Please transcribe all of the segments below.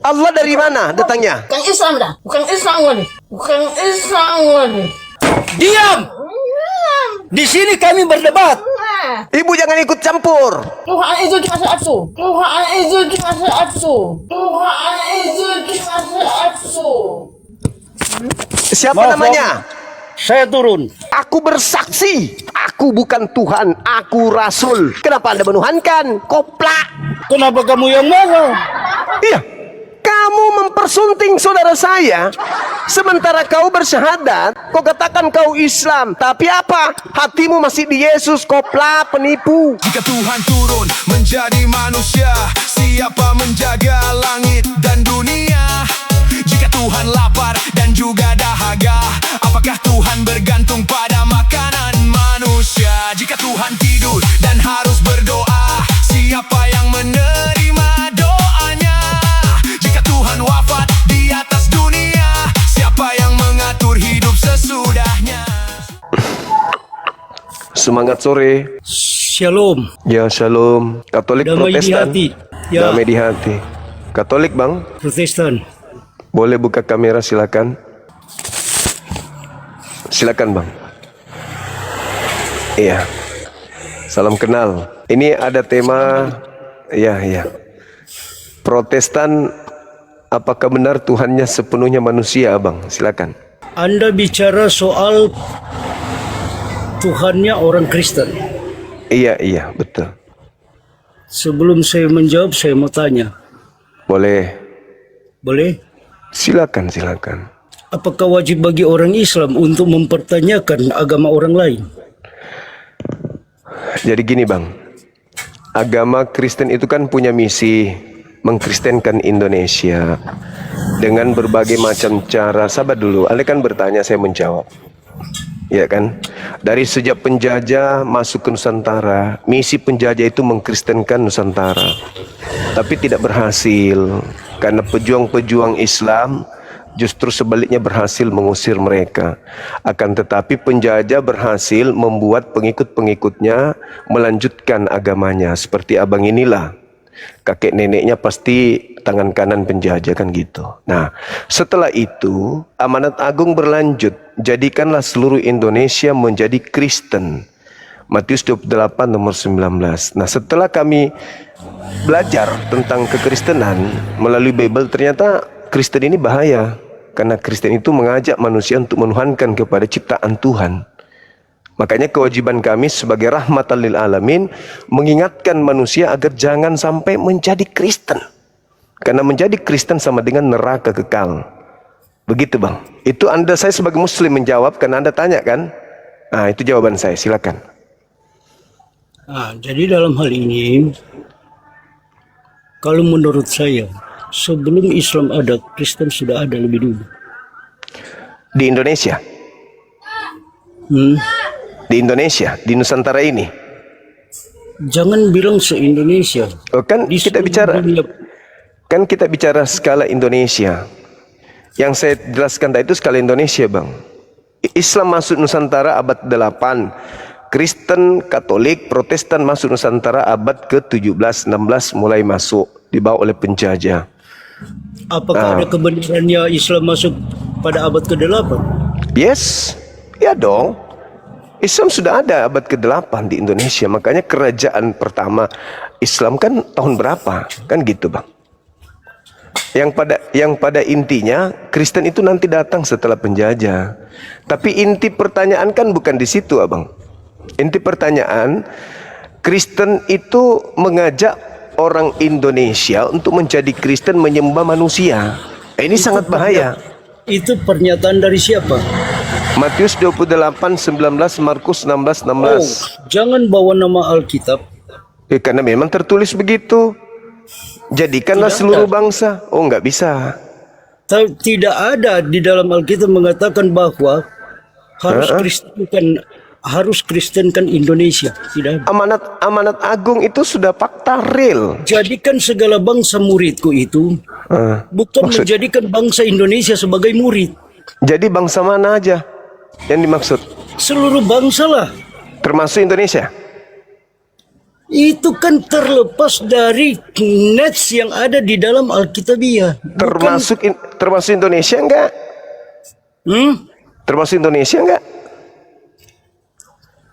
Allah dari mana datangnya? Bukan Islam dah. Bukan Islam lagi. Bukan Islam lagi. Diam! Di sini kami berdebat. Ibu jangan ikut campur. Tuhan itu cuma satu. Tuhan itu cuma satu. Tuhan itu cuma satu. Siapa Maaf, namanya? Saya turun. Aku bersaksi. Aku bukan Tuhan. Aku Rasul. Kenapa Anda menuhankan? Koplak. Kenapa kamu yang marah? Iya. Kamu mempersunting saudara saya. Sementara kau bersyahadat. Kau katakan kau Islam. Tapi apa? Hatimu masih di Yesus. Koplak, penipu. Jika Tuhan turun menjadi manusia, siapa menjaga langit dan dunia? Jika Tuhan lapar dan juga dahaga, apakah Tuhan bergantung pada makanan manusia? Jika Tuhan tidur dan harus berdoa, siapa yang menerima doanya? Jika Tuhan wafat di atas dunia, siapa yang mengatur hidup sesudahnya? Semangat sore. Shalom. Ya shalom. Katolik Damai di Protestan. hati. Ya. Damai di hati. Katolik bang. Protestan. Boleh buka kamera silakan. Silakan bang. Iya. Salam kenal. Ini ada tema. Iya. Protestan. Apakah benar Tuhannya sepenuhnya manusia bang? Silakan. Anda bicara soal Tuhannya orang Kristen. Iya betul. Sebelum saya menjawab, saya mau tanya. Boleh. Boleh? Silakan. Apakah wajib bagi orang Islam untuk mempertanyakan agama orang lain? Jadi gini bang, agama Kristen itu kan punya misi mengkristenkan Indonesia dengan berbagai macam cara. Sabar dulu, Anda kan bertanya, saya menjawab. Ya kan? Dari sejak penjajah masuk ke Nusantara, misi penjajah itu mengkristenkan Nusantara. Tapi tidak berhasil karena pejuang-pejuang Islam justru sebaliknya berhasil mengusir mereka. Akan tetapi penjajah berhasil membuat pengikut-pengikutnya melanjutkan agamanya. Seperti abang inilah, kakek neneknya pasti tangan kanan penjajah kan gitu. Nah, setelah itu amanat agung berlanjut, jadikanlah seluruh Indonesia menjadi Kristen. Matius 28 nomor 19. Nah, setelah kami belajar tentang kekristenan melalui Bible, ternyata Kristen ini bahaya. Karena Kristen itu mengajak manusia untuk menuhankan kepada ciptaan Tuhan. Makanya kewajiban kami sebagai rahmatan lil alamin mengingatkan manusia agar jangan sampai menjadi Kristen. Karena menjadi Kristen sama dengan neraka kekal. Begitu bang. Itu saya sebagai muslim menjawab karena Anda tanya kan. Nah itu jawaban saya, silakan. Nah, jadi dalam hal ini, kalau menurut saya, sebelum Islam ada, Kristen sudah ada lebih dulu. Di Indonesia? Di Indonesia, di Nusantara ini? Jangan bilang se-Indonesia. Oh, kan kita bicara skala Indonesia. Yang saya jelaskan tadi itu skala Indonesia bang. Islam masuk Nusantara abad 8. Kristen, Katolik, Protestan masuk Nusantara abad ke-17, 16 mulai masuk, dibawa oleh penjajah. Apakah ada kebenarannya Islam masuk pada abad ke-8? Yes, ya dong. Islam sudah ada abad ke-8 di Indonesia. Makanya kerajaan pertama Islam kan tahun berapa? Kan gitu bang. Yang pada intinya Kristen itu nanti datang setelah penjajah. Tapi inti pertanyaan kan bukan di situ abang. Inti pertanyaan, Kristen itu mengajak orang Indonesia untuk menjadi Kristen menyembah manusia. Ini sangat bahaya. Itu pernyataan dari siapa? Matius 28, 19, Markus 16, 16. Oh, jangan bawa nama Alkitab. Karena memang tertulis begitu. Jadikanlah seluruh bangsa. Oh, nggak bisa. Tidak ada di dalam Alkitab mengatakan bahwa harus Kristenkan Indonesia. Tidak ada. Amanat agung itu sudah fakta real. Jadikan segala bangsa muridku itu, bukan menjadikan bangsa Indonesia sebagai murid. Jadi bangsa mana aja yang dimaksud? Seluruh bangsa lah. Termasuk Indonesia? Itu kan terlepas dari nets yang ada di dalam Alkitabiah. Termasuk Indonesia enggak? Termasuk Indonesia enggak?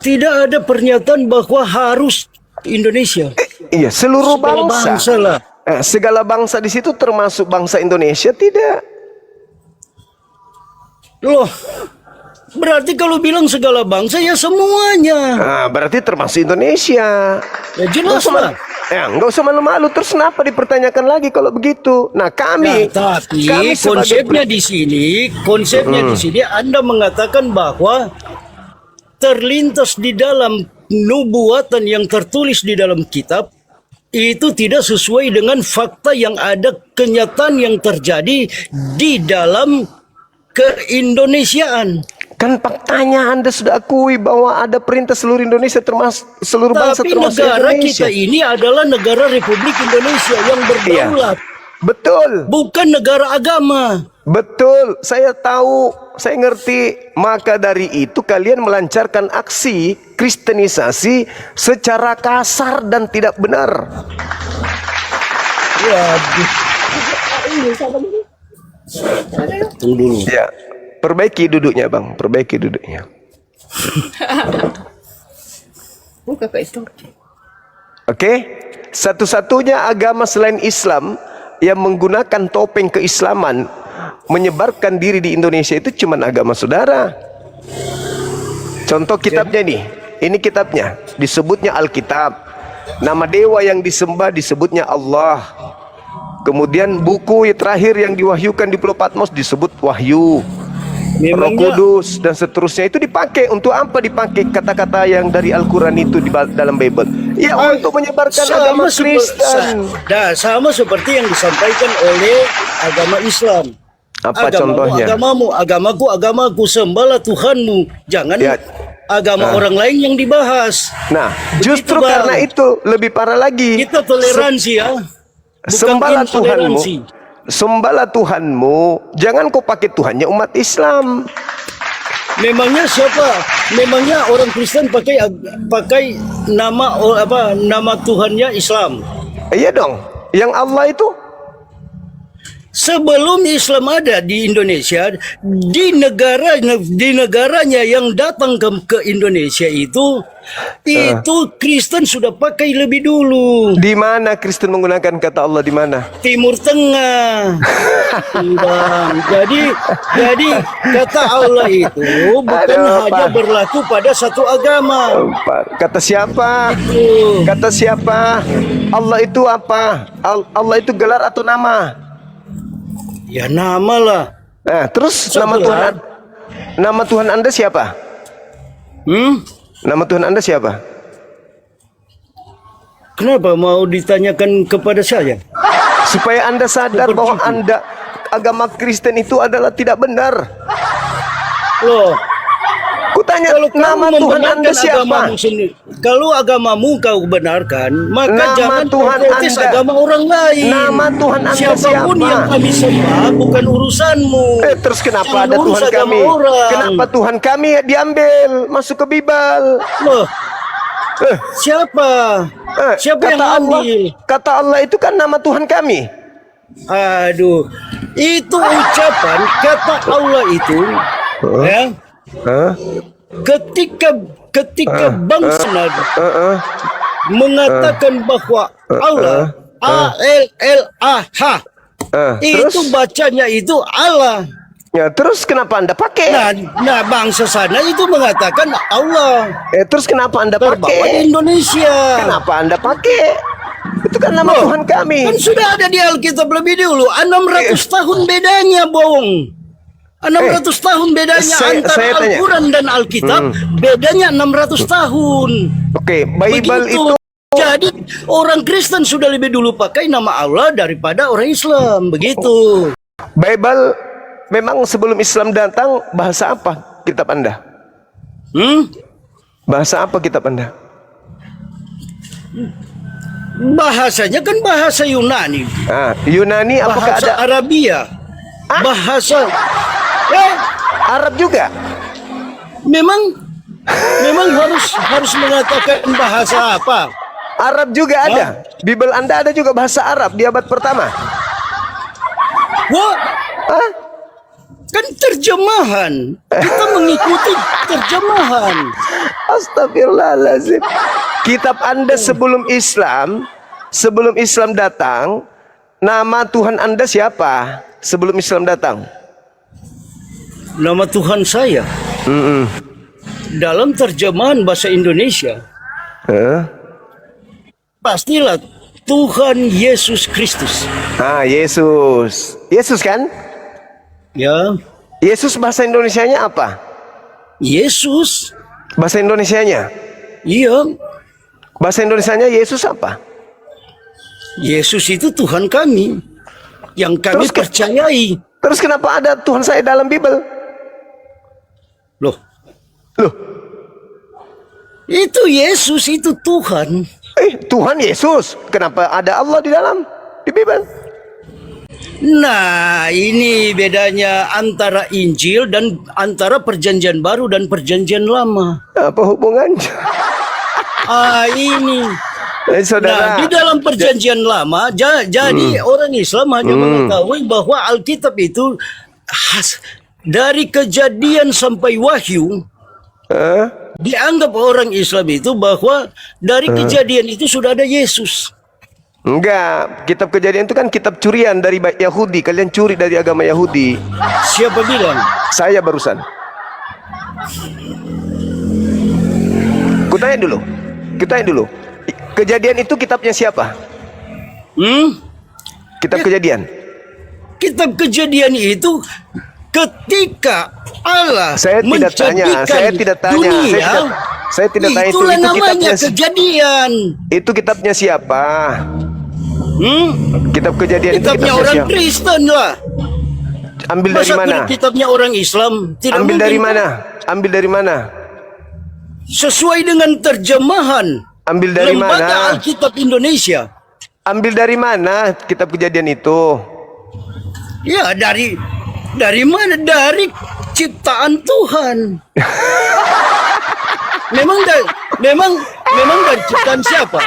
Tidak ada pernyataan bahwa harus Indonesia. Iya, seluruh Segala bangsa. bangsa lah. Segala bangsa di situ termasuk bangsa Indonesia tidak? Loh, berarti kalau bilang segala bangsa ya semuanya. Nah, berarti termasuk Indonesia. Ya jelas lah. Nggak usah malu-malu. Terus kenapa dipertanyakan lagi kalau begitu? Nah, kami Tapi konsepnya di sini, Anda mengatakan bahwa terlintas di dalam nubuatan yang tertulis di dalam kitab itu tidak sesuai dengan fakta yang ada, kenyataan yang terjadi di dalam keindonesiaan. Kan faktanya Anda sudah akui bahwa ada perintah seluruh Indonesia termasuk seluruh bangsa Tapi termasuk negara Indonesia. kita ini adalah negara Republik Indonesia yang berdaulat, Betul. bukan negara agama. Betul, saya tahu, saya ngerti. Maka dari itu kalian melancarkan aksi kristenisasi secara kasar dan tidak benar. Waduh. Tunggu dulu. Ya, perbaiki duduknya bang, perbaiki duduknya. Buka ke itu. Oke, satu-satunya agama selain Islam yang menggunakan topeng keislaman menyebarkan diri di Indonesia itu cuma agama saudara. Contoh kitabnya nih, ini kitabnya, disebutnya Alkitab. Nama dewa yang disembah disebutnya Allah. Kemudian buku terakhir yang diwahyukan di Pulau Patmos disebut Wahyu. Roh Kudus dan seterusnya itu dipakai untuk apa? Dipakai kata-kata yang dari Al-Quran itu di dalam Bible. Ya, untuk menyebarkan agama Kristen. Sama seperti yang disampaikan oleh agama Islam. Apa Agamamu, contohnya? Agamaku, sembahlah Tuhanmu. Jangan agama orang lain yang dibahas. Nah, Begitu, justru Bang. karena itu lebih parah lagi. Kita toleransi ya. Bukan Sembahlah Tuhanmu. intoleransi. Sembahlah Tuhanmu. Jangan kau pakai Tuhannya umat Islam. Memangnya siapa? Memangnya orang Kristen pakai nama Tuhannya Islam. Iya dong. Yang Allah itu Sebelum Islam ada di Indonesia, di negaranya yang datang ke Indonesia itu Kristen sudah pakai lebih dulu. di mana Kristen menggunakan kata Allah di mana? Timur Tengah. Bang. Jadi kata Allah itu bukan hanya berlaku pada satu agama. Kata siapa? Kata siapa? Allah itu apa? Allah itu gelar atau nama? Ya nama lah. Nah, terus nama Tuhan Anda siapa? Nama Tuhan Anda siapa? Kenapa mau ditanyakan kepada saya? Supaya Anda sadar bahwa Anda agama Kristen itu adalah tidak benar. Loh, Kutanya nama Tuhan Anda siapa? Kalau agamamu kau benarkan, maka Nama jangan Tuhan protes Anda. agama orang lain. Nama Tuhan Anda Siapapun siapa? yang kami sembah bukan urusanmu. Terus kenapa Jangan ada urus Tuhan agama kami? orang. Kenapa Tuhan kami diambil masuk ke Bible? Loh, siapa? Siapa yang ambil? Kata Allah itu kan nama Tuhan kami. Aduh, itu ucapan kata Allah itu, ya. Ketika bangsa mengatakan bahwa Allah A-L-L-A-H itu Terus? bacanya itu Allah. Ya, terus kenapa Anda pakai? Nah, bangsa sana itu mengatakan Allah. Terus kenapa Anda Terbawa di pakai? Indonesia. Kenapa Anda pakai? Itu kan nama Tuhan kami. Kan sudah ada di Alkitab lebih dulu. 600 tahun bedanya, Bong. 600 tahun bedanya saya antara tanya. Al-Quran dan Alkitab. Bedanya 600 tahun. Oke, Bible Begitu. itu Jadi orang Kristen sudah lebih dulu pakai nama Allah daripada orang Islam. Begitu. Bible memang sebelum Islam datang bahasa apa kitab Anda? Bahasa apa kitab Anda? Bahasanya kan bahasa Yunani. Yunani apakah Bahasa ada Arabia. Bahasa Arab juga? memang harus mengatakan bahasa apa? Arab juga ada. Bible Anda ada juga bahasa Arab di abad pertama. Wah, Hah? kan terjemahan. Kita mengikuti terjemahan. Astagfirullahaladzim. Kitab Anda sebelum Islam datang, nama Tuhan Anda siapa? Sebelum Islam datang. Nama Tuhan saya dalam terjemahan bahasa Indonesia pastilah Tuhan Yesus Kristus. Yesus. Yesus kan? Ya, Yesus bahasa Indonesianya apa? Yesus. Bahasa Indonesianya? Iya, Bahasa Indonesianya Yesus apa? Yesus itu Tuhan kami yang kami Terus ke- percayai. Terus kenapa ada Tuhan saya dalam Bible? Loh, Loh, itu Yesus, itu Tuhan. Tuhan Yesus. Kenapa ada Allah di Bible? Nah, ini bedanya antara Injil dan antara Perjanjian Baru dan Perjanjian Lama. Apa hubungannya? Ini. Nah, Saudara, di dalam Perjanjian Lama, jadi orang Islam hanya mengetahui bahwa Alkitab itu dari Kejadian sampai Wahyu. Dianggap orang Islam itu bahwa dari Kejadian itu sudah ada Yesus. enggak. Kitab Kejadian itu kan kitab curian dari Yahudi. Kalian curi dari agama Yahudi. Siapa bilang? Saya barusan. Kutanya dulu. Kejadian itu kitabnya siapa? Kitab Kejadian. Kitab Kejadian itu ketika Allah Saya tidak tanya. dunia, Saya tidak tanya itu. itulah Itu namanya kitabnya. Kejadian. Itu kitabnya siapa? Kitab Kejadian itu Kitabnya kitabnya orang siapa? Kristen lah. Ambil dari Masa mana? kitabnya orang Islam? Tidak Ambil mungkin. dari mana? Ambil dari mana? Sesuai dengan terjemahan Ambil dari Lembaga mana? Alkitab Indonesia. Ambil dari mana kitab Kejadian itu? Ya, dari mana? Dari ciptaan Tuhan. memang dari ciptaan siapa?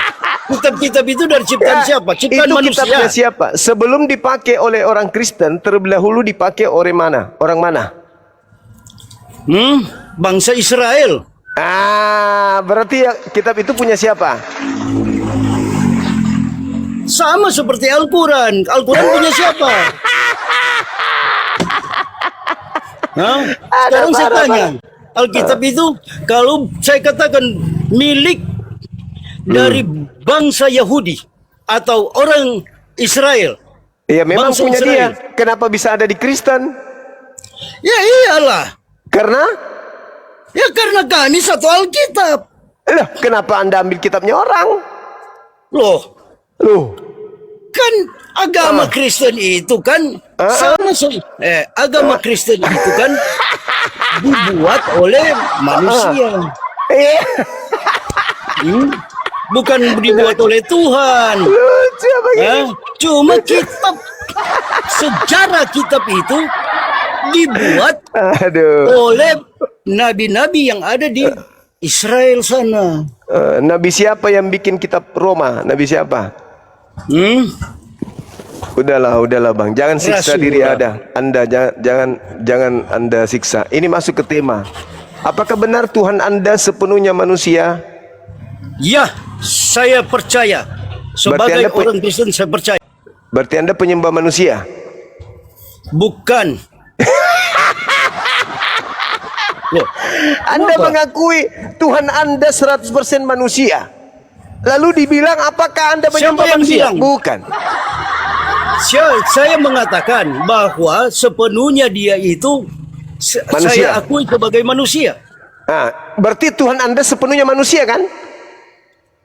Kitab-kitab itu dari ciptaan siapa? Ciptaan Itu manusia. kitabnya siapa? Sebelum dipakai oleh orang Kristen, terlebih dahulu dipakai oleh mana? Orang mana? Bangsa Israel. Berarti ya, kitab itu punya siapa? Sama seperti Al-Quran. Al-Quran punya siapa? Sekarang saya tanya. Alkitab itu kalau saya katakan milik dari bangsa Yahudi atau orang Israel. Iya, memang Bangsa punya Israel. dia. Kenapa bisa ada di Kristen? Ya iyalah. Karena Karena kami satu Alkitab. Loh, kenapa Anda ambil kitabnya orang? Loh, Loh, kan agama Kristen itu kan sama agama Kristen itu kan dibuat oleh manusia. Bukan dibuat oleh Tuhan. lucu apa gitu? Cuma kitab sejarah kitab itu dibuat Aduh. oleh nabi-nabi yang ada di Israel sana. Nabi siapa yang bikin kitab Roma? Nabi siapa? Udahlah bang, jangan siksa Rasulullah. diri Anda. Jangan Anda siksa. Ini masuk ke tema. Apakah benar Tuhan Anda sepenuhnya manusia? Ya, saya percaya. Sebagai Anda orang Kristen saya percaya. Berarti Anda penyembah manusia? Bukan. Loh, Anda kenapa? mengakui Tuhan Anda 100% manusia. Lalu dibilang apakah Anda menyembah yang manusia? bilang? Bukan. Saya mengatakan bahwa sepenuhnya dia itu Manusia. saya akui sebagai manusia. Berarti Tuhan Anda sepenuhnya manusia kan?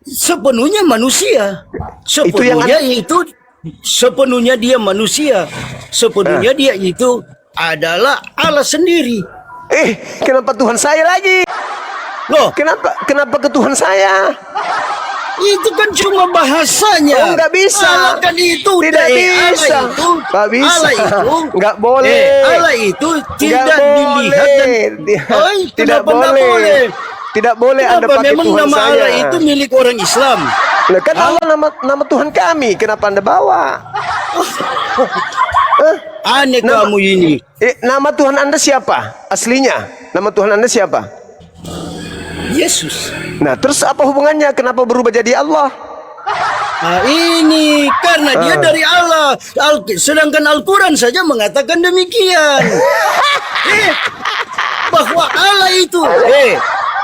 Sepenuhnya manusia. Sepenuhnya dia manusia. Sepenuhnya dia itu adalah Allah sendiri. Kenapa Tuhan saya lagi? Loh, Kenapa ke Tuhan saya? itu kan cuma bahasanya. Nggak bisa. Allah kan itu Tidak bisa. Nggak bisa. Allah itu Nggak boleh. Allah itu tidak Nggak dilihat dan boleh. Tidak kenapa nggak boleh. Tidak boleh Anda Kenapa pakai memang Tuhan nama saya. Allah itu milik orang Islam? Lah kan Allah nama Tuhan kami, kenapa Anda bawa? Aneh Nama- kamu ini. Nama Tuhan Anda siapa? Aslinya, nama Tuhan Anda siapa? Yesus. Nah, terus apa hubungannya? Kenapa berubah jadi Allah? Nah, ini karena dia dari Allah. Sedangkan Al-Quran saja mengatakan demikian. Bahwa Allah itu,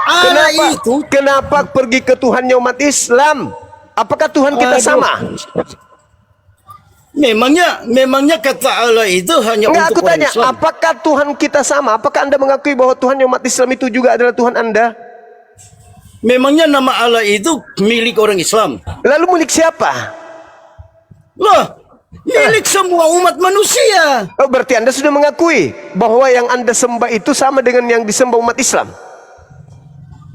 Allah itu. Kenapa pergi ke Tuhannya umat Islam? Apakah Tuhan kita Aduh. sama? Memangnya kata Allah itu hanya Enggak, aku untuk orang tanya, Islam. apakah Tuhan kita sama? Apakah Anda mengakui bahwa Tuhannya umat Islam itu juga adalah Tuhan Anda? Memangnya nama Allah itu milik orang Islam. Lalu milik siapa? Loh, milik semua umat manusia. Oh, berarti Anda sudah mengakui bahwa yang Anda sembah itu sama dengan yang disembah umat Islam?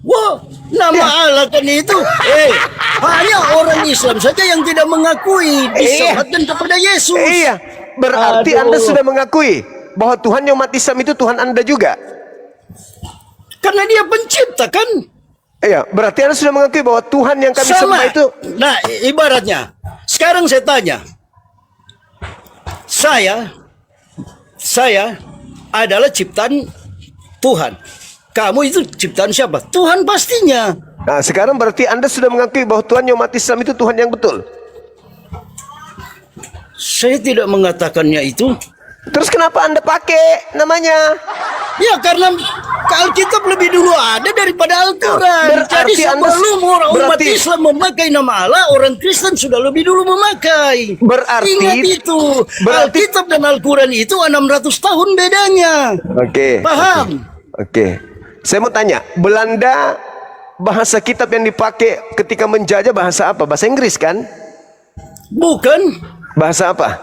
Wah, nama Allah kan itu. Hanya orang Islam saja yang tidak mengakui disematkan kepada Yesus. Iya, berarti Aduh. Anda sudah mengakui bahwa Tuhannya umat Islam itu Tuhan Anda juga? Karena dia pencipta kan. Iya, berarti Anda sudah mengakui bahwa Tuhan yang kami sembah itu. Nah, ibaratnya sekarang saya tanya, saya adalah ciptaan Tuhan. Kamu itu ciptaan siapa? Tuhan pastinya. Nah, sekarang berarti Anda sudah mengakui bahwa Tuhannya umat Islam itu Tuhan yang betul. Saya tidak mengatakannya itu. Terus kenapa Anda pakai namanya? Ya karena Alkitab lebih dulu ada daripada Al-Quran. Berarti Jadi Anda- sebelum orang umat berarti- Islam memakai nama Allah, orang Kristen sudah lebih dulu memakai. Berarti- Ingat itu. berarti- Alkitab dan Al-Quran itu 600 tahun bedanya. Oke. Paham? Oke. Saya mau tanya, Belanda bahasa kitab yang dipakai ketika menjajah bahasa apa? Bahasa Inggris kan? Bukan. Bahasa apa?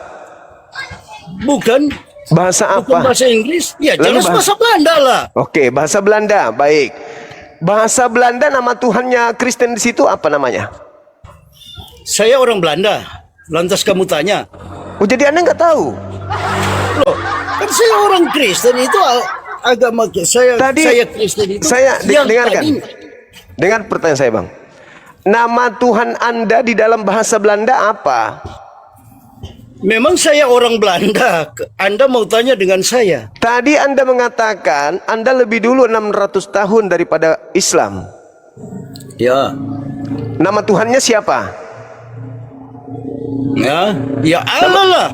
Bukan Bahasa apa? bahasa Inggris. Ya Lalu jelas bahasa Belanda lah. Oke, bahasa Belanda. Baik. Bahasa Belanda, nama Tuhannya Kristen di situ apa namanya? Saya orang Belanda. Lantas kamu tanya, Oh, jadi Anda nggak tahu? loh, kan saya orang Kristen itu agama saya. Tadi saya Kristen itu. saya yang dengarkan. tadi- Dengar pertanyaan saya, Bang. Nama Tuhan Anda di dalam bahasa Belanda apa? Memang saya orang Belanda. Anda mau tanya dengan saya? Tadi Anda mengatakan Anda lebih dulu 600 tahun daripada Islam. Ya. Nama Tuhannya siapa? Ya Allah lah.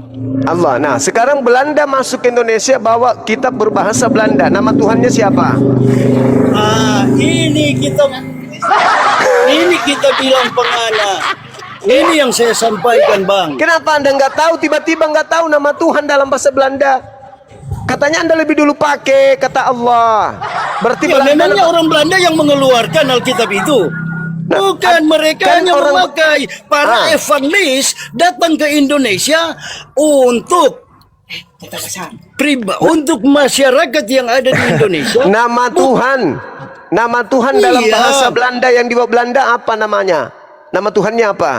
Allah. Nah, sekarang Belanda masuk ke Indonesia bawa kitab berbahasa Belanda. Nama Tuhannya siapa? Ini kita bilang pengana. Ini yang saya sampaikan, Bang. Kenapa Anda nggak tahu? Tiba-tiba nggak tahu nama Tuhan dalam bahasa Belanda. Katanya Anda lebih dulu pakai kata Allah. Berarti Ya, Belanda memangnya orang Belanda yang mengeluarkan Alkitab itu. Bukan, mereka kan hanya orang- memakai. Para evangelis datang ke Indonesia untuk untuk masyarakat yang ada di Indonesia. Nama Tuhan dalam Iya. bahasa Belanda yang dibawa Belanda apa namanya? Nama Tuhannya apa?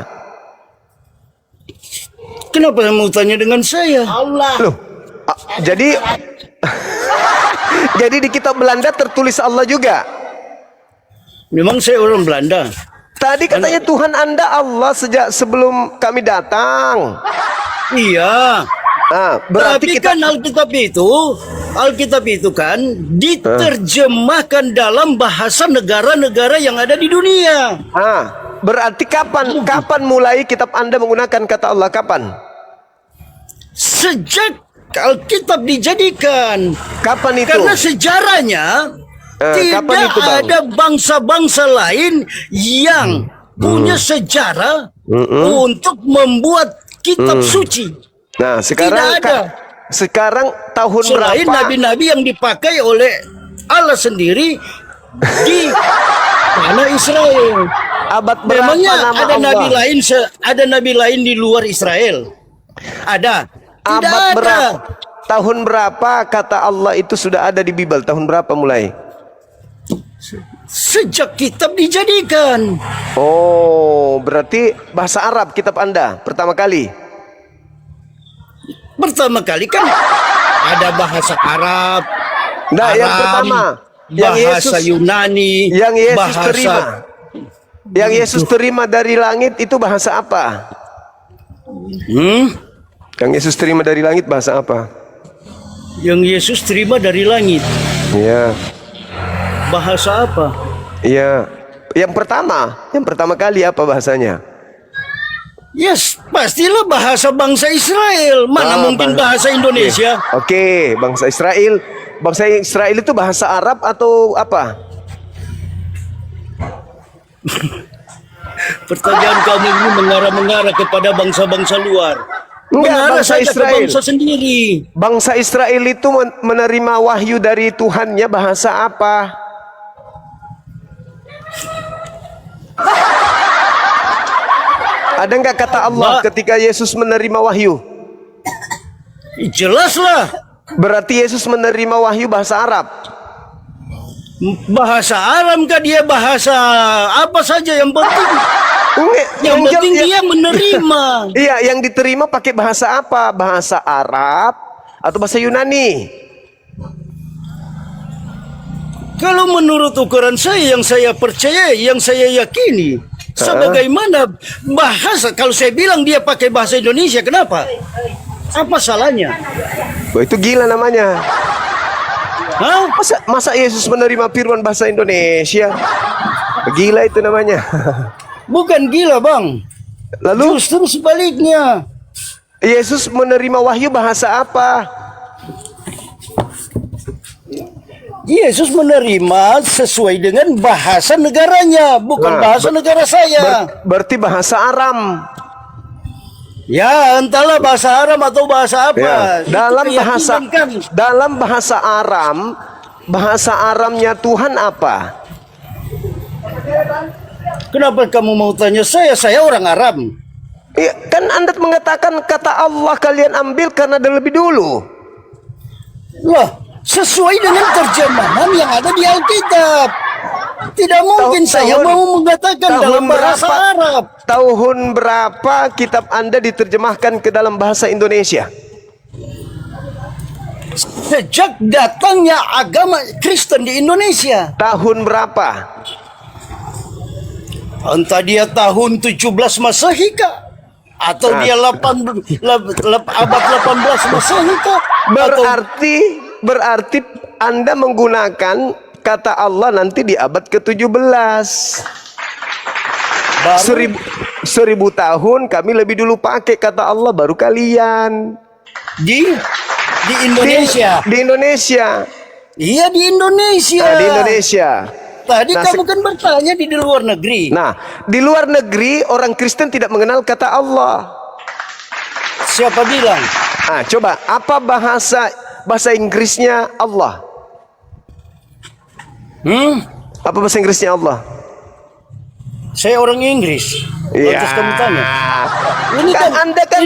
Kenapa kamu tanya dengan saya? Loh, jadi jadi di kitab Belanda tertulis Allah juga. Memang saya orang Belanda. Tadi katanya Tuhan Anda Allah sejak sebelum kami datang. Iya. Berarti Tapi kita kan Alkitab itu kan diterjemahkan dalam bahasa negara-negara yang ada di dunia. berarti kapan mulai kitab Anda menggunakan kata Allah? Kapan? Sejak Alkitab dijadikan. Kapan itu? Karena sejarahnya kapan tidak itu, Bang? ada bangsa-bangsa lain yang punya sejarah untuk membuat kitab suci. Nah, sekarang Tidak ada. sekarang tahun Selain berapa? nabi-nabi yang dipakai oleh Allah sendiri di tanah Israel. Abad berapa Memangnya nama ada Allah? nabi lain di luar Israel? Ada. Tidak Abad ada. berapa? Tahun berapa kata Allah itu sudah ada di Bible? Tahun berapa mulai? Sejak kitab dijadikan. Oh, berarti bahasa Arab kitab Anda pertama kali. Pertama kali kan ada bahasa Arab. Nah, yang Aram. pertama bahasa Yunani, yang Yesus bahasa terima. Yang Yesus terima dari langit itu bahasa apa? Yang Yesus terima dari langit bahasa apa? Yang Yesus terima dari langit. Iya. Bahasa apa? Iya. Yang pertama kali apa bahasanya? Yes, pastilah bahasa bangsa Israel. Mana mungkin bahasa Indonesia? Oke, bangsa Israel. Bangsa Israel itu bahasa Arab atau apa? Pertanyaan kamu ini mengarah-mengarah kepada bangsa-bangsa luar. Enggak, Mengarah bangsa saja ke Israel. bangsa sendiri. Bangsa Israel itu menerima wahyu dari Tuhannya bahasa apa? Ada nggak kata Allah ketika Yesus menerima wahyu? Jelaslah. Berarti Yesus menerima wahyu bahasa Arab. Bahasa Arab kah dia, bahasa apa saja yang penting. Yang penting dia menerima. Iya, yang diterima pakai bahasa apa? Bahasa Arab atau bahasa Yunani? Kalau menurut ukuran saya, yang saya percaya, yang saya yakini, sebagaimana bahasa, kalau saya bilang dia pakai bahasa Indonesia, kenapa? Apa salahnya? Wah, itu gila namanya. Hah? Masa Yesus menerima firman bahasa Indonesia? Gila itu namanya. Bukan gila, Bang. Lalu Justru sebaliknya. Yesus menerima wahyu bahasa apa? Yesus menerima sesuai dengan bahasa negaranya, bukan bahasa negara saya. Berarti bahasa Aram. Ya, entahlah bahasa Aram atau bahasa apa. Ya. Itu keyakinan kan. Dalam bahasa Aram, bahasa Aramnya Tuhan apa? Kenapa kamu mau tanya saya? Saya orang Arab. Ya, kan Anda mengatakan kata Allah kalian ambil karena ada lebih dulu. Lah, sesuai dengan terjemahan yang ada di Alkitab. Tidak mungkin saya mau mengatakan dalam bahasa Arab. Tahun berapa kitab Anda diterjemahkan ke dalam bahasa Indonesia? Sejak datangnya agama Kristen di Indonesia. Tahun berapa? Entah dia tahun 17 Masehi kah? Atau dia abad 18 Masehi kah? Berarti Anda menggunakan kata Allah nanti di abad ke-17. Seribu tahun kami lebih dulu pakai kata Allah, baru kalian. Di Indonesia. Di Indonesia. Iya, di Indonesia. Di Indonesia. Tadi kamu kan bertanya di luar negeri. Nah, di luar negeri orang Kristen tidak mengenal kata Allah. Siapa bilang? Ah, coba apa bahasa Inggrisnya Allah? Apa bahasa Inggrisnya Allah? Saya orang Inggris. Lantas kamu tanya. Ini kan Anda kan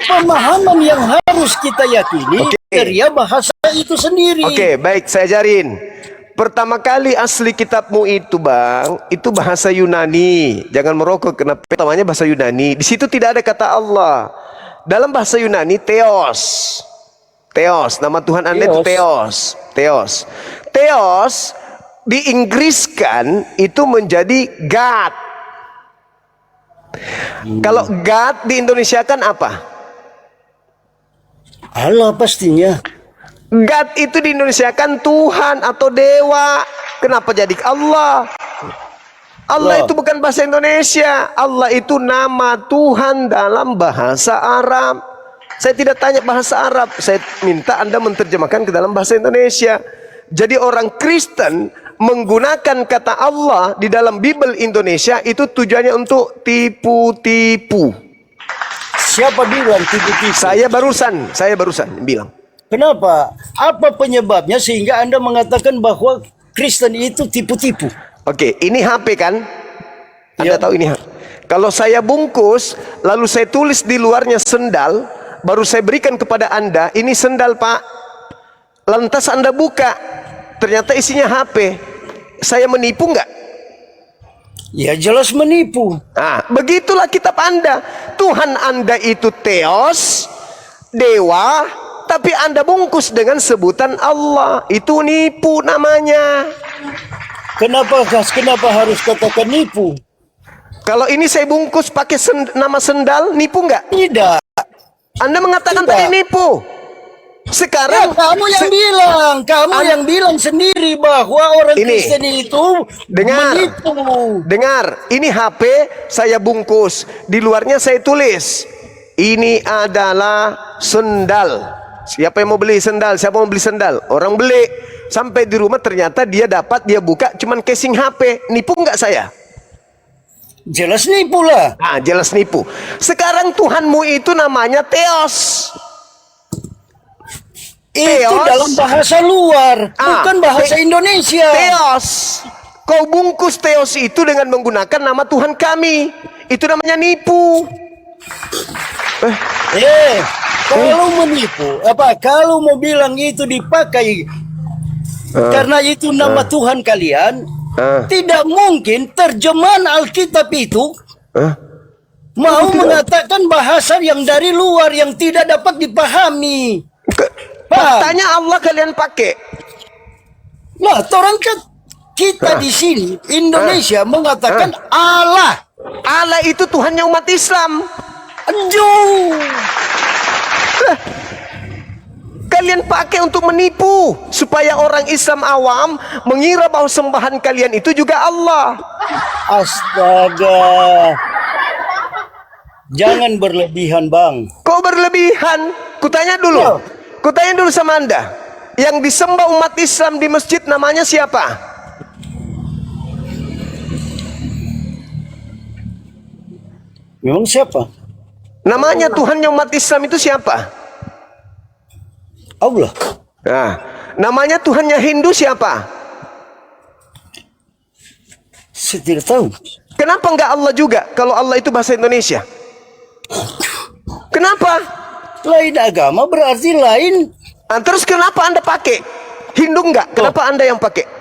pemahaman yang harus kita yakini dari bahasa itu sendiri. Oke, baik, saya ajarin. Pertama kali asli kitabmu itu, Bang, itu bahasa Yunani. Jangan merokok, kenapa namanya bahasa Yunani. Di situ tidak ada kata Allah. Dalam bahasa Yunani, Theos. Theos, nama Tuhan Anda itu Theos. Theos. Theos diinggriskan itu menjadi God. Kalau God di Indonesia kan apa? Allah pastinya. God itu di Indonesia kan Tuhan atau dewa. Kenapa jadi Allah? Allah itu bukan bahasa Indonesia. Allah itu nama Tuhan dalam bahasa Arab. Saya tidak tanya bahasa Arab. Saya minta Anda menerjemahkan ke dalam bahasa Indonesia. Jadi orang Kristen menggunakan kata Allah di dalam Bible Indonesia itu tujuannya untuk tipu-tipu. Siapa bilang tipu-tipu? Saya barusan bilang. Kenapa? Apa penyebabnya sehingga Anda mengatakan bahwa Kristen itu tipu-tipu? Oke, ini HP kan? Anda tahu ini HP. Kalau saya bungkus, lalu saya tulis di luarnya sendal, baru saya berikan kepada Anda, ini sendal Pak. Lantas Anda buka, ternyata isinya HP. Saya menipu nggak? Ya jelas menipu. Nah, begitulah kitab Anda. Tuhan Anda itu Theos, dewa, tapi Anda bungkus dengan sebutan Allah. Itu nipu namanya. Kenapa harus katakan nipu? Kalau ini saya bungkus pakai nama sendal, nipu nggak? Tidak. Anda mengatakan Tidak. tadi nipu. Ya, Sekarang kamu yang bilang sendiri bahwa orang Ini. Kristen itu Dengar. menipu. Dengar, ini HP saya bungkus, di luarnya saya tulis, ini adalah sendal. Siapa yang mau beli sendal? Siapa mau beli sendal? Orang beli. Sampai di rumah ternyata dia buka cuman casing HP. Nipu nggak saya? Jelas nipu lah. Ah, jelas nipu. Sekarang Tuhanmu itu namanya Theos. Itu Theos. dalam bahasa luar, bukan bahasa Indonesia. Theos. Kau bungkus Theos itu dengan menggunakan nama Tuhan kami. Itu namanya nipu. Kalau menipu, kalau mau bilang itu dipakai karena itu nama Tuhan kalian, tidak mungkin terjemahan Alkitab itu mau mengatakan bahasa yang dari luar yang tidak dapat dipahami. Faktanya Allah kalian pakai. Nah, orang kita di sini Indonesia mengatakan Allah. Allah itu Tuhannya umat Islam. Aduh. Kalian pakai untuk menipu supaya orang Islam awam mengira bahwa sembahan kalian itu juga Allah. Astaga. Jangan berlebihan, Bang. Kok berlebihan? Kutanya dulu. Kutanya dulu sama Anda. Yang disembah umat Islam di masjid namanya siapa? Memang siapa? Namanya Tuhannya umat Islam itu siapa? Allah. Nah, namanya Tuhannya Hindu siapa? Saya tidak tahu. Kenapa enggak Allah juga? Kalau Allah itu bahasa Indonesia. Kenapa? Lain agama berarti lain. Terus kenapa Anda pakai? Hindu enggak? Kenapa Anda yang pakai?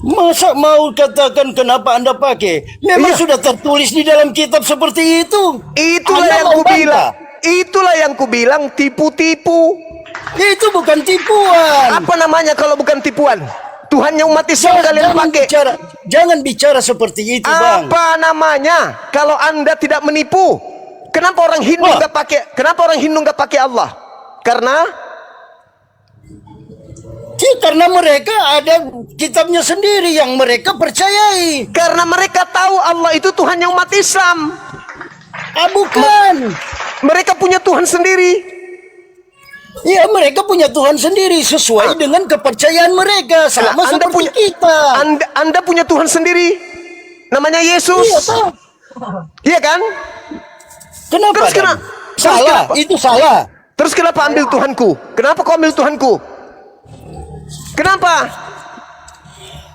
Masa mau katakan kenapa Anda pakai? Memang Iya. sudah tertulis di dalam kitab seperti itu. Itulah Anda yang mau kubilang. bantah? Itulah yang kubilang tipu-tipu. Itu bukan tipuan. Apa namanya kalau bukan tipuan? Tuhannya umat Islam kalian pakai. Jangan bicara seperti itu, Bang. Apa namanya kalau Anda tidak menipu? Kenapa orang Hindu nggak pakai? Kenapa orang Hindu nggak pakai Allah? Karena Karena mereka ada kitabnya sendiri yang mereka percayai. karena mereka tahu Allah itu Tuhannya umat Islam. Bukan. Mereka punya Tuhan sendiri. Ya, mereka punya Tuhan sendiri sesuai dengan kepercayaan mereka, sama Anda seperti punya kita. Anda punya Tuhan sendiri. Namanya Yesus. Iya, tahu. Iya kan? Kenapa? Terus Dan? salah. Salah, Kenapa? itu salah. Terus kenapa ambil Tuhanku? Kenapa kau ambil Tuhanku? Kenapa?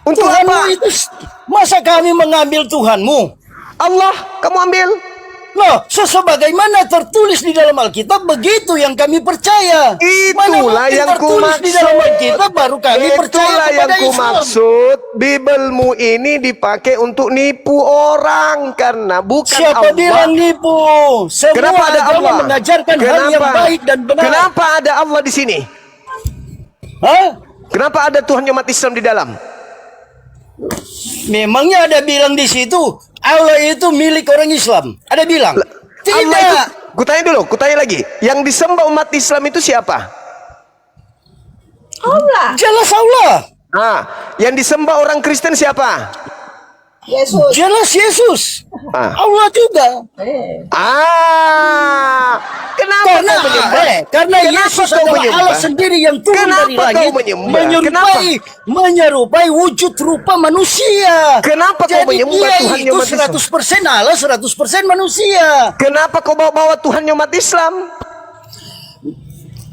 Untuk Tuhanmu apa? itu masa kami mengambil Tuhanmu? Allah, kamu ambil. Loh, sebagaimana tertulis di dalam Alkitab, begitu yang kami percaya. Mana Itulah mungkin yang tertulis di dalam kumaksud. Alkitab baru kami percaya Itulah yang kepada Islam. kumaksud. Bibelmu ini dipakai untuk nipu orang karena bukan Siapa Allah. bilang nipu? Semua Kenapa ada agama Allah? mengajarkan hal yang baik dan benar. Kenapa ada Allah di sini? Hah? Kenapa ada Tuhan umat Islam di dalam? Memangnya ada bilang di situ Allah itu milik orang Islam? Ada bilang? Tidak. Allah itu, kutanya lagi. Yang disembah umat Islam itu siapa? Allah. Jelas Allah. Yang disembah orang Kristen siapa? Yesus. Jelas Yesus. Allah juga. Kenapa Karena kau menyembah? karena Kenapa Yesus kau adalah menyembah? Allah sendiri yang turun Kenapa dari kau langit menyembah? menyerupai wujud rupa manusia. Kenapa kau Jadi menyembah dia Tuhan itu umat Islam? 100% Allah, 100% manusia. Kenapa kau bawa Tuhan umat Islam?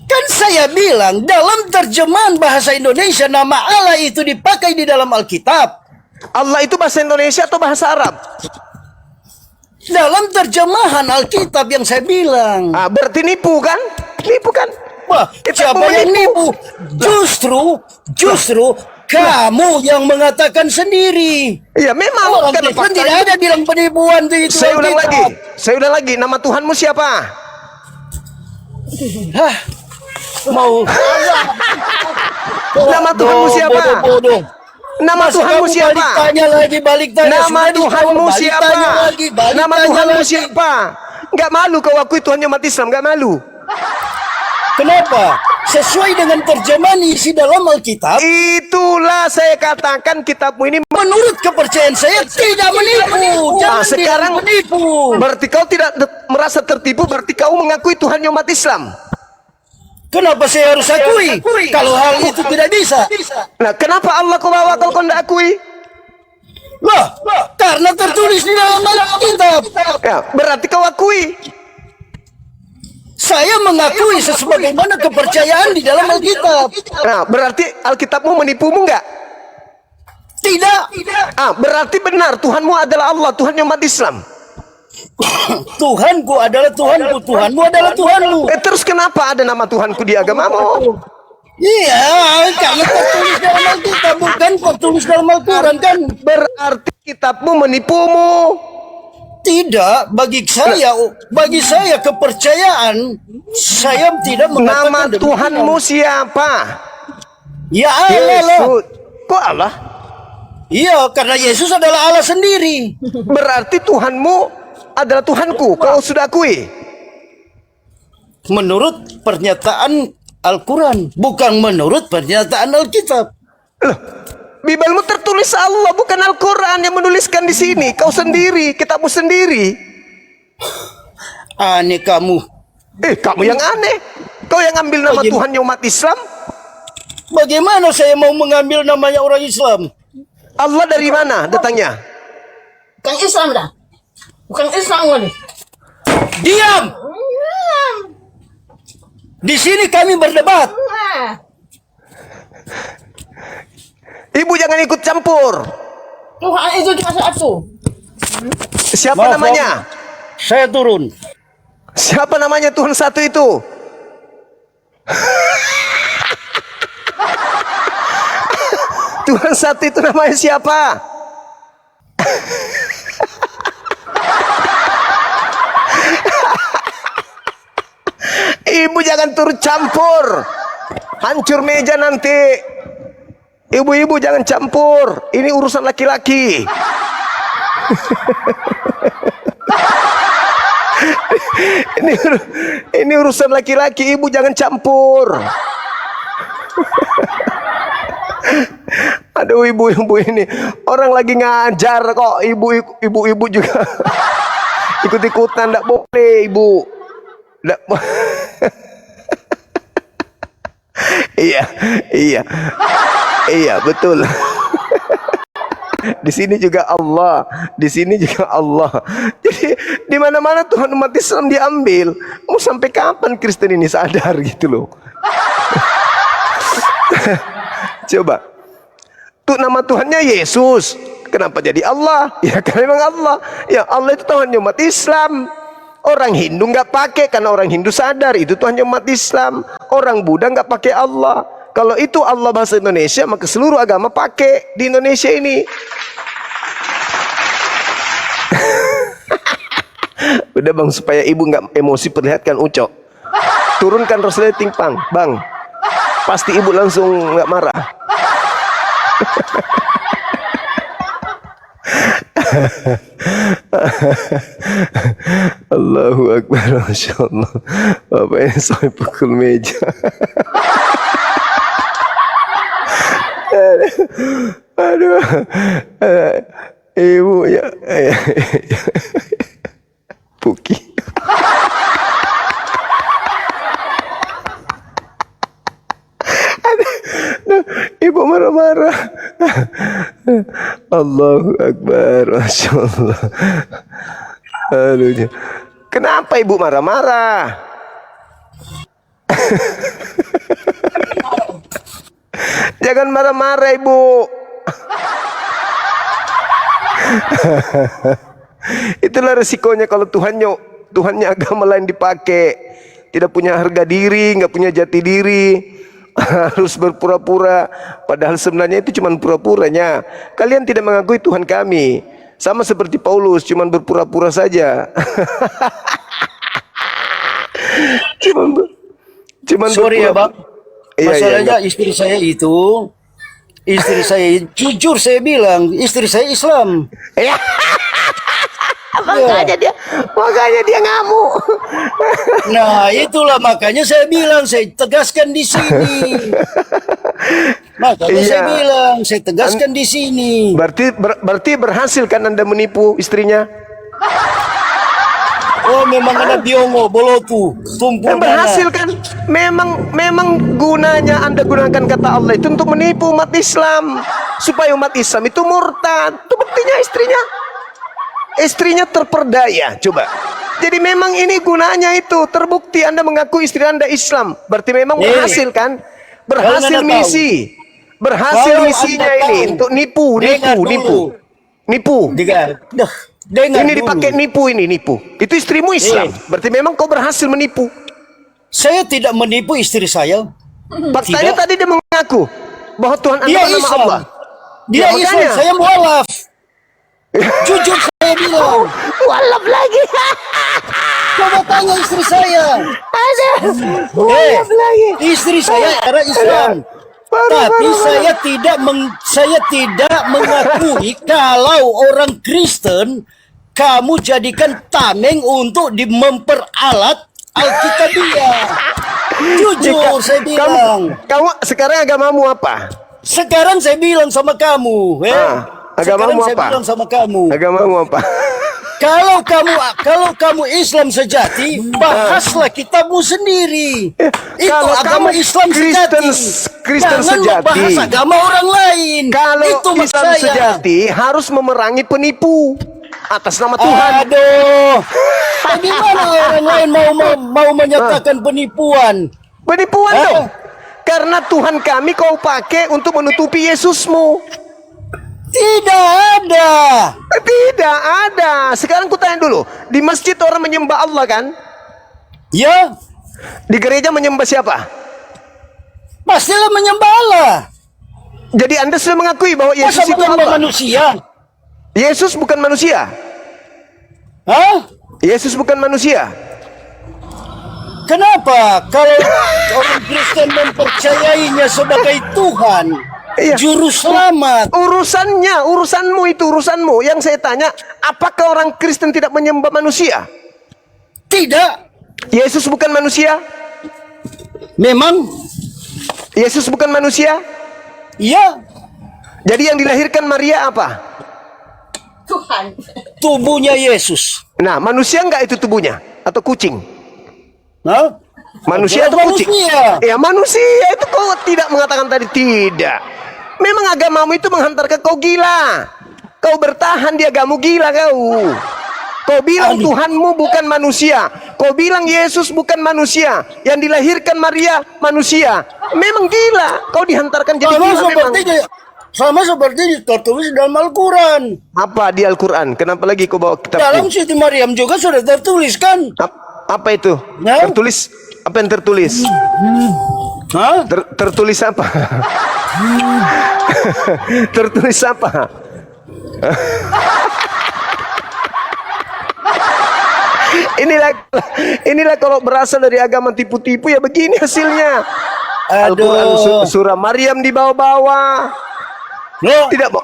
Kan saya bilang dalam terjemahan bahasa Indonesia nama Allah itu dipakai di dalam Alkitab. Allah itu bahasa Indonesia atau bahasa Arab? Dalam terjemahan Alkitab yang saya bilang. Berarti nipu kan? Nipu kan? Wah, Kita siapa mau yang nipu. nipu? Justru kamu yang mengatakan sendiri. Ya memang Orang kan Kristen faktanya. tidak ada bilang penipuan di itu. Saya ulang lagi. Nama Tuhanmu siapa? Hah, mau Nama Tuhanmu siapa? Bodoh. Nama Masa Tuhanmu kamu siapa? balik tanya. Nama Sudah dijawab, Tuhanmu balik siapa? tanya lagi, balik Nama tanya Tuhanmu lagi. siapa? Nggak malu kau akui Tuhannya umat Islam? Nggak malu? Kenapa? Sesuai dengan terjemahan isi dalam Alkitab, Itulah saya katakan kitabmu ini. menurut kepercayaan saya tidak menipu. Jangan Sekarang bilang menipu. berarti kau tidak merasa tertipu, berarti kau mengakui Tuhannya umat Islam. Kenapa saya harus akui? Kalau hal itu tidak bisa. Nah, kenapa Allah kau bawa kalau kau tidak akui? Lah, karena tertulis di dalam Alkitab. Ya, berarti kau akui. Saya mengakui sebagaimana kepercayaan di dalam Alkitab. Nah, berarti Alkitabmu menipumu enggak? Tidak. Berarti benar Tuhanmu adalah Allah, Tuhannya umat Islam. Tuhanku adalah Tuhanku, Tuhanmu adalah Tuhanmu. Terus kenapa ada nama Tuhanku di agamamu? Iya, karena tertulis dalam Alkitab, bukan tertulis dalam Al-Quran kan? Berarti kitabmu menipumu. Tidak, bagi saya kepercayaan, saya tidak mengatakan Nama demikian. Tuhanmu siapa? Ya Allah lah. Yesus. Kok Allah? Iya, karena Yesus adalah Allah sendiri. Berarti Tuhanmu adalah Tuhanku. Kau sudah akui? Menurut pernyataan Al-Quran, bukan menurut pernyataan Alkitab. Loh, Bibelmu tertulis Allah, bukan Al-Quran yang menuliskan di sini. Kau sendiri, kitabmu sendiri. Aneh kamu. Kamu yang aneh. Kau yang ambil nama Tuhannya umat Islam. Bagaimana saya mau mengambil namanya orang Islam? Allah dari mana datangnya? Bukan Islam dah. Bukan Islam kali. Diam! Di sini kami berdebat. Ibu jangan ikut campur. Tuhan itu cuma satu. Siapa Maaf, namanya? Saya turun. Siapa namanya Tuhan satu itu? Tuhan satu itu namanya siapa? Ibu jangan turut campur. Hancur meja nanti. Ibu-ibu jangan campur. Ini urusan laki-laki. ini urusan laki-laki. Ibu jangan campur. Aduh, ibu-ibu ini orang lagi ngajar kok. Ibu-ibu juga ikut-ikutan. Tidak boleh ibu. Tidak iya betul. Di sini juga Allah, di sini juga Allah. Jadi di mana-mana Tuhan umat Islam diambil. Mau sampai kapan Kristen ini sadar gitu loh? Coba. Tuh nama Tuhannya Yesus. Kenapa jadi Allah? Ya karena memang Allah. Ya Allah itu Tuhannya umat Islam. Orang Hindu nggak pakai karena orang Hindu sadar itu Tuhannya umat Islam. Orang Buddha nggak pakai Allah. Kalau itu Allah bahasa Indonesia, maka seluruh agama pakai di Indonesia ini. Udah bang, supaya ibu nggak emosi, perlihatkan Ucok. Turunkan resleting pang, bang. Pasti ibu langsung nggak marah. Allahu Akbar, Masya Allah. Bapak ini sampai pukul meja. Aduh, ibu ya, Puki. Ibu marah-marah. Allahu Akbar, Masya Allah. Aduh, kenapa ibu marah-marah? Jangan marah-marah ibu. Itulah resikonya kalau Tuhannya agama lain dipakai. Tidak punya harga diri, nggak punya jati diri. Harus berpura-pura. Padahal sebenarnya itu cuma pura-puranya. Kalian tidak mengakui Tuhan kami. Sama seperti Paulus, cuma berpura-pura saja. Cuman sorry ya bang, Iya, masalahnya iya, istri saya jujur saya bilang istri saya Islam. Ya. Ya. Makanya dia ngamuk. Nah itulah makanya saya bilang saya tegaskan di sini. Makanya Iya. saya bilang saya tegaskan di sini. Berarti berhasil kan Anda menipu istrinya? Oh memang ada biongo bolotu tumpul Berhasil kan? Memang gunanya Anda gunakan kata Allah itu untuk menipu umat Islam supaya umat Islam itu murtad. Itu buktinya istrinya terperdaya. Coba. Jadi memang ini gunanya itu terbukti Anda mengaku istri Anda Islam. Berarti memang berhasil kan? Berhasil Anda misi. Berhasil Kalau misinya Anda ini tahu, untuk nipu. Dengar Ini dulu. dipakai nipu. Itu istrimu Islam. Berarti memang kau berhasil menipu. Saya tidak menipu istri saya. Faktanya Tidak. tadi dia mengaku bahwa Tuhan Anda Dia bernama Islam. Allah. Dia Ya, Islam, makanya. saya mualaf. Jujur saya bilang. Walaf lagi. Coba tanya istri saya. Ada. Eh, istri saya era Islam. Tapi saya tidak mengakui kalau orang Kristen kamu jadikan tameng untuk memperalat Alkitabiah. Jujur saya bilang. Kamu sekarang agamamu apa? Sekarang saya bilang sama kamu, agamamu sekarang saya apa? bilang sama kamu. Agamamu apa? Kalau kamu Islam sejati, bahaslah kitabmu sendiri. Itu Kalau agama kamu Islam Kristen sejati. Jangan Jangan bahas sejati. agama orang lain. Kalau itu maksud Islam saya. sejati harus memerangi penipu atas nama Tuhan. Aduh, bagaimana orang lain mau menyatakan penipuan? Penipuan dong. Karena Tuhan kami kau pakai untuk menutupi Yesusmu. Tidak ada. Tidak ada. Sekarang ku tanya dulu. Di masjid orang menyembah Allah kan? Ya, Di gereja menyembah siapa? pastilah menyembah Allah. Jadi Anda sudah mengakui bahwa Masa Yesus itu menyembah Allah. manusia? Yesus bukan manusia. Hah? Yesus bukan manusia. Kenapa kalau orang Kristen mempercayainya sebagai Tuhan, Iya. juru selamat? Urusanmu itu urusanmu. Yang saya tanya, apakah orang Kristen tidak menyembah manusia? Tidak. Yesus bukan manusia. Memang, Yesus bukan manusia. ya, Jadi yang dilahirkan Maria apa? Tuhan. tubuhnya Yesus. Nah, manusia enggak itu tubuhnya? Atau kucing? Hah? Manusia atau kucing? Manusia. Ya manusia. Itu kau tidak mengatakan tadi tidak. Memang agamamu itu menghantarkan kau gila. Kau bertahan di agamamu gila kau. Kau bilang Tuhanmu bukan manusia. Kau bilang Yesus bukan manusia. Yang dilahirkan Maria manusia. Memang gila. Kau dihantarkan jadi gila memang. Sama seperti tertulis dalam Al-Quran. Apa di Al-Quran? Kenapa lagi kau bawa kitab Dalam ini? Siti Maryam juga sudah tertulis kan? Apa itu? Ya. Tertulis? Apa yang tertulis? Hah? Tertulis apa? Tertulis apa? Inilah kalau berasal dari agama tipu-tipu ya begini hasilnya. Al-Quran Aduh. surah Maryam di bawah-bawah. Loh, Tidak, Bo.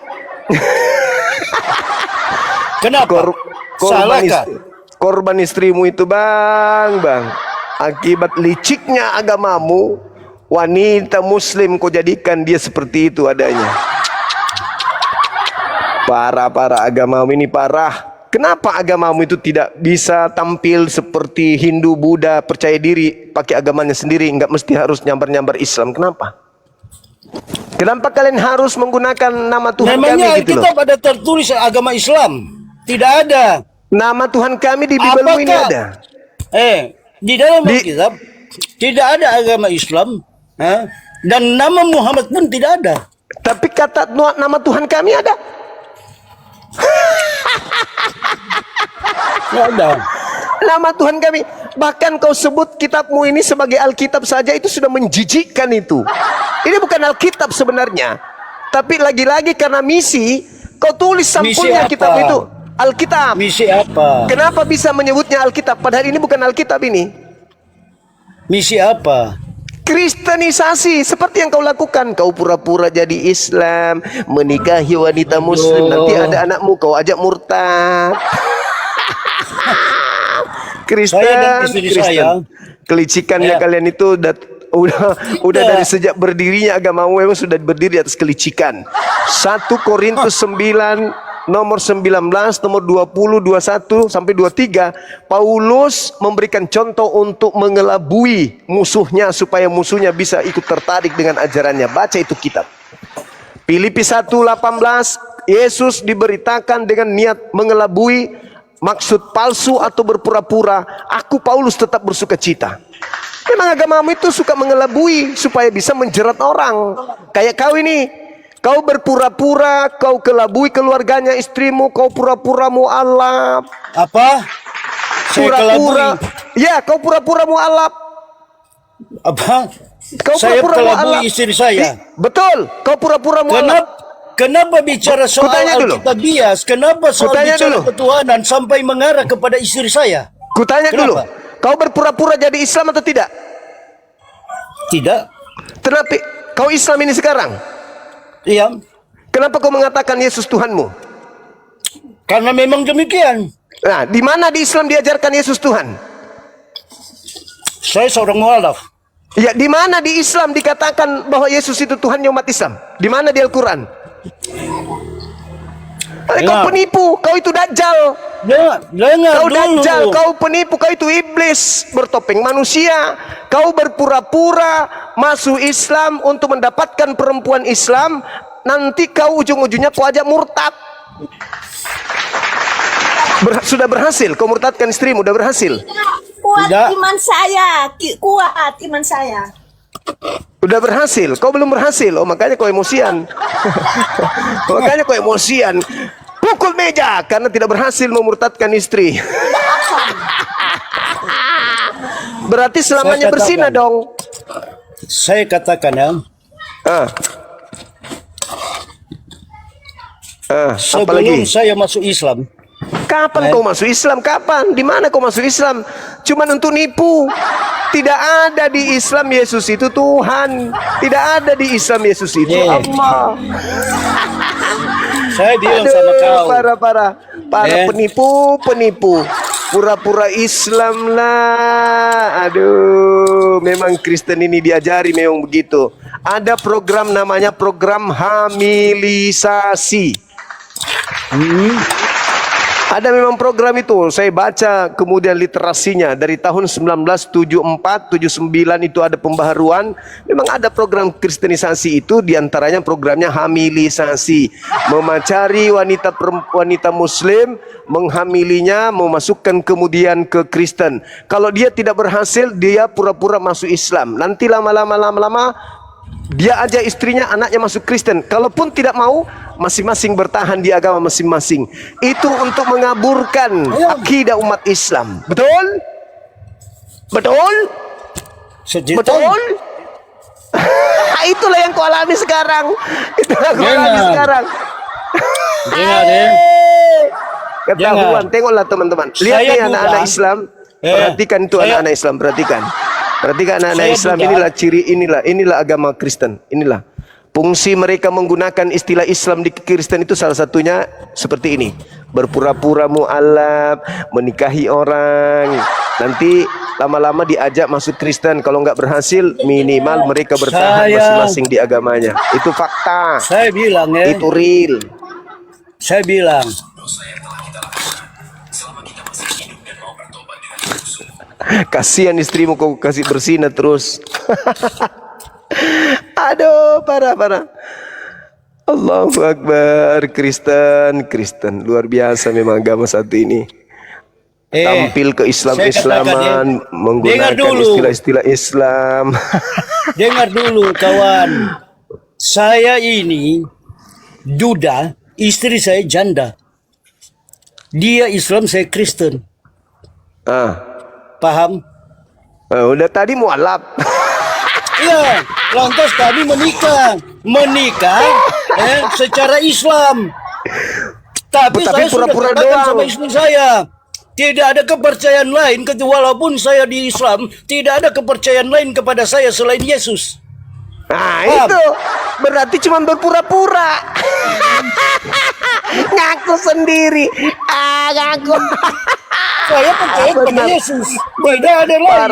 kenapa? Salahkah? Korban istrimu itu bang. Akibat liciknya agamamu, wanita muslim kau jadikan dia seperti itu adanya. Parah agamamu ini parah. Kenapa agamamu itu tidak bisa tampil seperti Hindu, Buddha, percaya diri, pakai agamanya sendiri, nggak mesti harus nyambar-nyambar Islam? Kenapa? Kenapa kalian harus menggunakan nama Tuhan Memangnya kami gitu loh? Alkitab ada tertulis agama Islam? Tidak ada. Nama Tuhan kami di Bibelmu ini Apakah- ada. Di dalam Alkitab tidak ada agama Islam, dan nama Muhammad pun tidak ada. Tapi kata nama Tuhan kami ada. Tidak ada. Nama Tuhan kami. Bahkan kau sebut kitabmu ini sebagai Alkitab saja itu sudah menjijikkan itu. Ini bukan Alkitab sebenarnya. Tapi lagi-lagi karena misi, kau tulis sampulnya apa? kitab itu. Alkitab. Misi apa? Kenapa bisa menyebutnya Alkitab? Padahal ini bukan Alkitab ini. Misi apa? Kristenisasi seperti yang kau lakukan. Kau pura-pura jadi Islam, menikahi wanita Muslim, nanti ada anakmu kau ajak murtad. Kristen, Saya dan istri saya. Kelicikannya Ya. kalian itu udah dari sejak berdirinya agamamu memang sudah berdiri atas kelicikan. 1 Korintus 9 nomor 19, nomor 20, 21 sampai 23, Paulus memberikan contoh untuk mengelabui musuhnya supaya musuhnya bisa ikut tertarik dengan ajarannya. Baca itu kitab. Filipi 1:18, Yesus diberitakan dengan niat mengelabui, maksud palsu atau berpura-pura. Aku Paulus tetap bersuka cita. Memang agamamu itu suka mengelabui supaya bisa menjerat orang. Kayak kau ini, kau berpura-pura, kau kelabui keluarganya, istrimu, kau pura-pura mu'alaf. Apa? Saya Pura-pura. kelabui. Ya, kau pura-pura mu'alaf. Apa? Kau Saya pura-pura kelabui mu'alaf. istri saya. Betul, kau pura-pura mu'alaf. Kenapa bicara soal Kutanya dulu. Alkitabias? Kenapa soal Kutanya bicara dulu. ketuhanan sampai mengarah kepada istri saya? Kutanya dulu, Kenapa? kau berpura-pura jadi Islam atau tidak? Tidak. Tetapi kau Islam ini sekarang. Iya. Kenapa kau mengatakan Yesus Tuhanmu? Karena memang demikian. Nah, di mana di Islam diajarkan Yesus Tuhan? Saya seorang mualaf. Ya, di mana di Islam dikatakan bahwa Yesus itu Tuhannya umat Islam? Di mana di Al-Quran? Kau Dengar. penipu, kau itu dajjal. Dengar Kau dulu. dajjal, kau penipu, kau itu iblis bertopeng manusia. Kau berpura-pura masuk Islam untuk mendapatkan perempuan Islam. Nanti kau ujung-ujungnya kau ajak murtad. Sudah berhasil, kau murtadkan istrimu, sudah berhasil. Kuat Tidak. iman saya, kuat iman saya. Udah berhasil, kau belum berhasil. Oh, makanya kau emosian. Makanya kau emosian. Pukul meja karena tidak berhasil memurtadkan istri. Berarti selamanya Saya berzina katakan. dong. Saya katakan ya, Apalagi? sebelum saya masuk Islam, Kapan kau masuk Islam? Kapan? Di mana kau masuk Islam? Cuman untuk nipu. Tidak ada di Islam Yesus itu Tuhan. Tidak ada di Islam Yesus itu Allah. saya bilang sama kau, Para penipu. Pura-pura Islam lah. Aduh, memang Kristen ini diajari memang begitu. Ada program namanya program hamilisasi. Ada memang program itu. Saya baca kemudian literasinya dari tahun 1974, 79 itu ada pembaharuan. Memang ada program kristenisasi itu, diantaranya programnya hamilisasi. Memacari wanita Muslim, menghamilinya, memasukkan kemudian ke Kristen. Kalau dia tidak berhasil, dia pura-pura masuk Islam. Nanti lama-lama dia ajak istrinya, anaknya masuk Kristen. Kalaupun tidak mau, masing-masing bertahan di agama masing-masing. Itu untuk mengaburkan akidah umat Islam. Betul? Betul? sejuta. Betul? Itulah yang kau alami sekarang. Itulah yang kau alami Jangan. sekarang. Dengar ya. Ketahuan, Jangan. tengoklah teman-teman. Lihat Saya nih duga. anak-anak Islam. Perhatikan itu Saya- anak-anak Islam, perhatikan. Perhatikan anak-anak Saya Islam, duga. inilah ciri, inilah agama Kristen. Inilah fungsi mereka menggunakan istilah Islam di Kristen itu, salah satunya seperti ini. Berpura-pura mu'alaf, menikahi orang. Nanti lama-lama diajak masuk Kristen. Kalau nggak berhasil, minimal mereka bertahan Saya- masing-masing di agamanya. Itu fakta. Saya bilang ya, Itu real. saya bilang, Kasihan istrimu kau kasih bersina terus. Aduh, parah. Allahu Akbar. Kristen luar biasa memang agama satu ini. Tampil ke saya katakan Islam-Islaman, ya, dengar menggunakan dulu. istilah-istilah Islam. dengar dulu kawan. Saya ini duda, istri saya janda. Dia Islam, saya Kristen. Paham? Udah tadi mualaf. Iya, lantas kami menikah secara Islam. Tapi Tapi saya sudah pura-pura katakan doang. sama istri saya, Tidak ada kepercayaan lain, walaupun saya di Islam, tidak ada kepercayaan lain kepada saya selain Yesus. Nah Paham? itu berarti cuma berpura-pura. Ngaku sendiri. Ngaku. Saya percaya kepada Benar. Yesus. Tidak ada lain.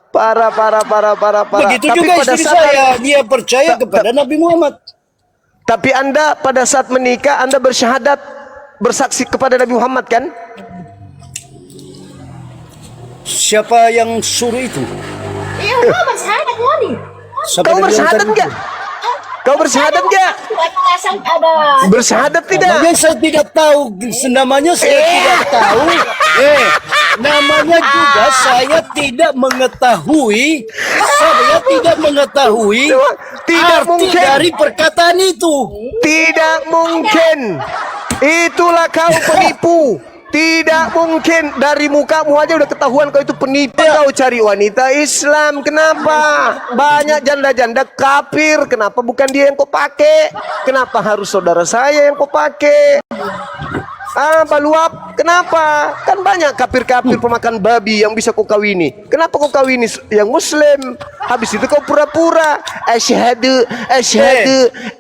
Parah. Begitu Tapi juga pada istri saat- saya, dia percaya kepada Nabi Muhammad. Tapi Anda pada saat menikah Anda bersyahadat bersaksi kepada Nabi Muhammad kan? Siapa yang suruh itu? Iya, gua bersyahadat Moni. Siapa Kau yang bilang bersyahadat tadi enggak? itu? Kau bersyahadat enggak? Ada. Bersyahadat tidak? Namanya saya tidak tahu. Namanya saya tidak tahu. Namanya juga saya tidak mengetahui. Saya tidak mengetahui Tidak arti mungkin. dari perkataan itu. Tidak mungkin. Itulah kau penipu. Tidak mungkin. Dari mukamu aja udah ketahuan kau itu penipu. Kau cari wanita Islam. Kenapa? Banyak janda-janda kafir. Kenapa bukan dia yang kau pakai? Kenapa harus saudara saya yang kau pakai? Baluap. Kenapa? Kan banyak kafir-kafir pemakan babi yang bisa kau kawini. Kenapa kau kawini yang Muslim? Habis itu kau pura-pura. Asyhadu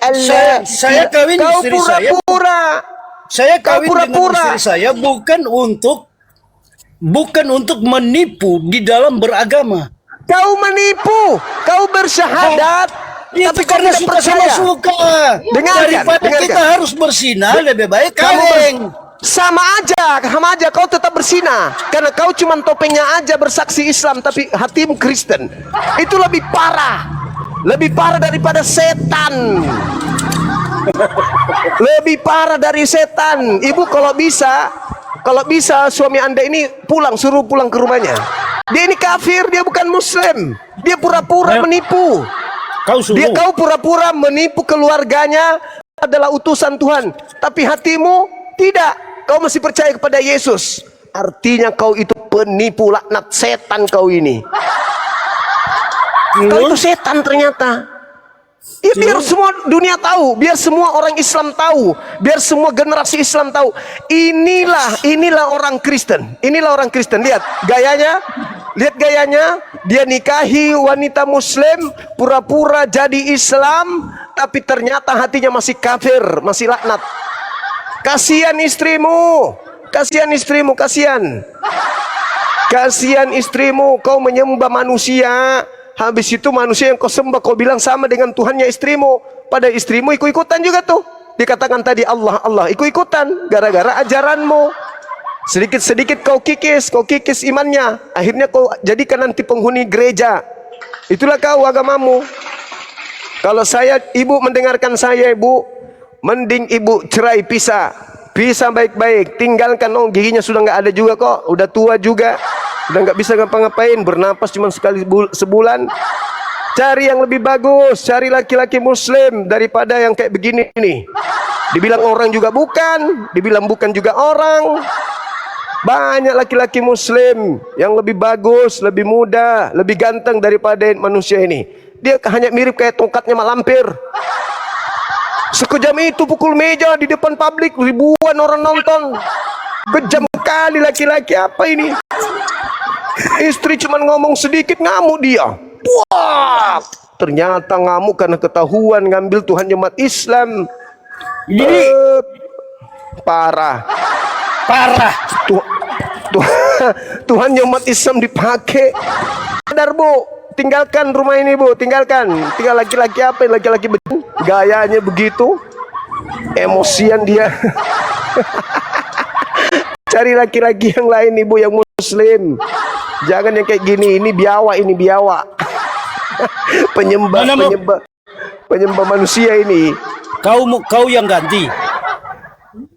Allah. Saya kawin Kau istri saya. pura-pura. Saya Kau kawin dengan pura-pura. istri saya bukan untuk menipu di dalam beragama. Kau menipu. Kau bersyahadat. Itu Tapi kau karena tidak suka percaya. sama suka. Dengarkan, Daripada dengarkan. kita harus bersinah, lebih baik Kamu kawin. sama aja kau tetap bersina karena kau cuma topengnya aja bersaksi Islam tapi hatimu Kristen. Itu lebih parah daripada setan. Lebih parah dari setan. Ibu kalau bisa suami Anda ini suruh pulang ke rumahnya. Dia ini kafir, dia bukan Muslim. Dia pura-pura menipu. Kau pura-pura menipu keluarganya adalah utusan Tuhan, tapi hatimu tidak. Kau masih percaya kepada Yesus. Artinya kau itu penipu, laknat setan kau ini. Kau itu setan ternyata. Ya, biar semua dunia tahu, biar semua orang Islam tahu, biar semua generasi Islam tahu. Inilah orang Kristen. Inilah orang Kristen. Lihat gayanya. Dia nikahi wanita Muslim, pura-pura jadi Islam, tapi ternyata hatinya masih kafir, masih laknat. Kasihan istrimu, kasihan istrimu. Kau menyembah manusia. Habis itu manusia yang kau sembah kau bilang sama dengan Tuhannya istrimu. Pada istrimu ikut-ikutan juga tuh. Dikatakan tadi Allah ikut-ikutan gara-gara ajaranmu. Sedikit-sedikit kau kikis imannya. Akhirnya kau jadikan nanti penghuni gereja. Itulah kau agamamu. Kalau ibu mendengarkan saya, ibu, mending ibu cerai pisah baik-baik. Tinggalkan, giginya sudah nggak ada juga kok. Udah tua juga. Udah nggak bisa ngapa-ngapain, bernapas cuma sekali sebulan. Cari yang lebih bagus, cari laki-laki Muslim daripada yang kayak begini nih. Dibilang orang juga bukan, dibilang bukan juga orang. Banyak laki-laki Muslim yang lebih bagus, lebih muda, lebih ganteng daripada manusia ini. Dia hanya mirip kayak tongkatnya mak lampir. Sekejam itu pukul meja di depan publik, ribuan orang nonton. Kejam kali laki-laki apa ini? Istri cuma ngomong sedikit ngamuk dia. Wah, ternyata ngamuk karena ketahuan ngambil Tuhan jemaat Islam. Ini parah. Tuhan jemaat Islam dipakai. Sadar bu, tinggalkan rumah ini bu, tinggalkan. Tinggal laki-laki apa? Laki-laki gayanya begitu, emosian dia. Cari laki-laki yang lain ibu, yang Muslim. Jangan yang kayak gini, ini biawa. penyembah manusia ini. Kau yang ganti.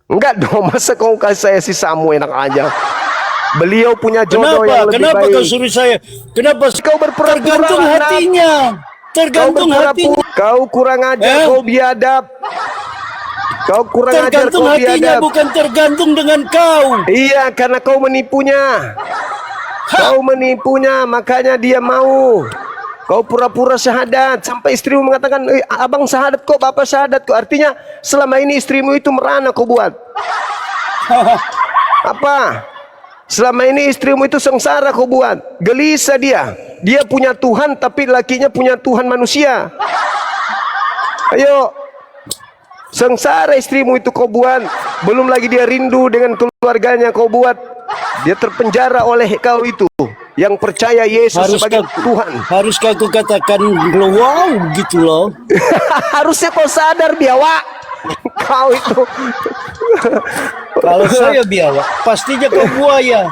Enggak dong, masa kau kasih saya si Samu enak aja. Beliau punya jodoh yang lebih Kenapa baik. kau suruh saya? Kenapa Kau berpura-pura tergantung anak. hatinya. Tergantung hatinya. Kau kurang ajar, kau biadab. Kau kurang ajar, Tergantung kau hatinya, biadab. bukan tergantung dengan kau. Iya, karena kau menipunya. Kau menipunya, makanya dia mau. Kau pura-pura syahadat sampai istrimu mengatakan, abang syahadat kok, bapak syahadat kok. Artinya selama ini istrimu itu merana kau buat. Apa? Selama ini istrimu itu sengsara kau buat. Gelisah dia. Dia punya Tuhan tapi lakinya punya Tuhan manusia. Ayo. Sengsara istrimu itu kau buat. Belum lagi dia rindu dengan keluarganya kau buat. Dia terpenjara oleh kau itu yang percaya Yesus sebagai Tuhan. Haruskah aku katakan wow gitu loh? Harusnya kau sadar biawak. Kau itu. Kalau saya biawak, pastinya kau buaya.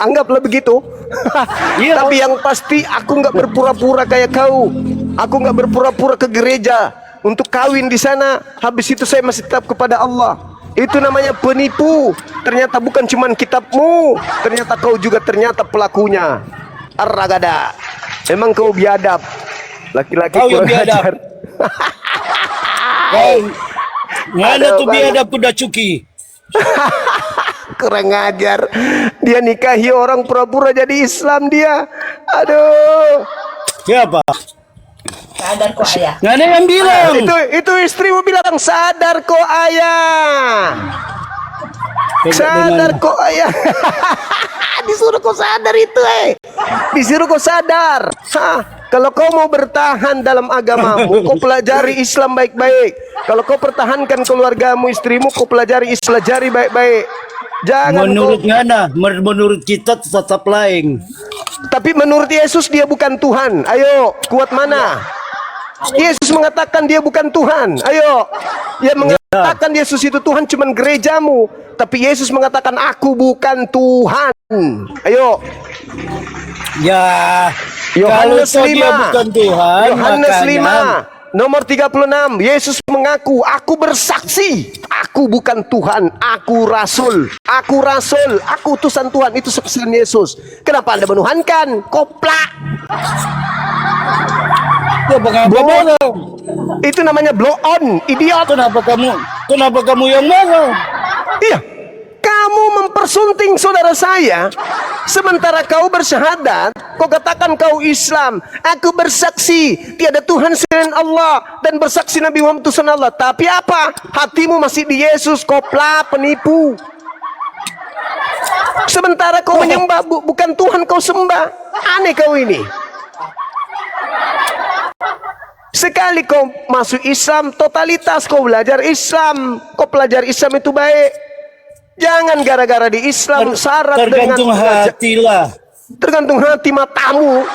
Anggaplah begitu. Iya. Tapi yang pasti aku nggak berpura-pura kayak kau. Aku nggak berpura-pura ke gereja untuk kawin di sana. Habis itu saya masih tetap kepada Allah. Itu namanya penipu. Ternyata bukan cuman kitabmu, ternyata kau juga ternyata pelakunya. Arragada. Emang kau biadab. Laki-laki Kau yang kurang biadab. ajar. Kau mana Aduh, tuh biadab udah cuki? Kurang ajar. Dia nikahi orang pura-pura jadi Islam dia. Aduh. Siapa? Sadar kok ayah. Nggak ada yang bilang. Itu istrimu bilang sadar kok ayah. Sadar kok ayah. Disuruh kau sadar itu Disuruh kau sadar. Kalau kau mau bertahan dalam agamamu, kau pelajari Islam baik-baik. Kalau kau pertahankan keluargamu, istrimu, kau pelajari Islam baik-baik. Jangan Menurut Ngana, menurut kita tetap lain. tapi menurut Yesus dia bukan Tuhan. Ayo, kuat mana? Yesus mengatakan dia bukan Tuhan. Ayo, dia mengatakan Yesus itu Tuhan cuman gerejamu. Tapi Yesus mengatakan aku bukan Tuhan. Ayo. Ya, Yohanes kalau 5. dia bukan Tuhan, Yohanes makanya 5 nomor 36. Yesus mengaku, aku bersaksi, aku bukan Tuhan, aku rasul. Aku rasul, aku utusan Tuhan. Itu saksian Yesus. Kenapa Anda menuhankan? Koplak. ya bagaimana? Itu namanya blow on, idiot. Kenapa kamu yang marah? Iya. Kamu mempersunting saudara saya, sementara kau bersyahadat, kau katakan kau Islam. Aku bersaksi tiada Tuhan selain Allah dan bersaksi Nabi Muhammad utusan Allah. Tapi apa? Hatimu masih di Yesus, kopla, penipu. Sementara kau menyembah bukan Tuhan kau sembah. Aneh kau ini. Sekali kau masuk Islam totalitas, kau belajar Islam, kau pelajari Islam itu baik. Jangan gara-gara di Islam syarat Tergantung dengan hati lah. tergantung hati matamu.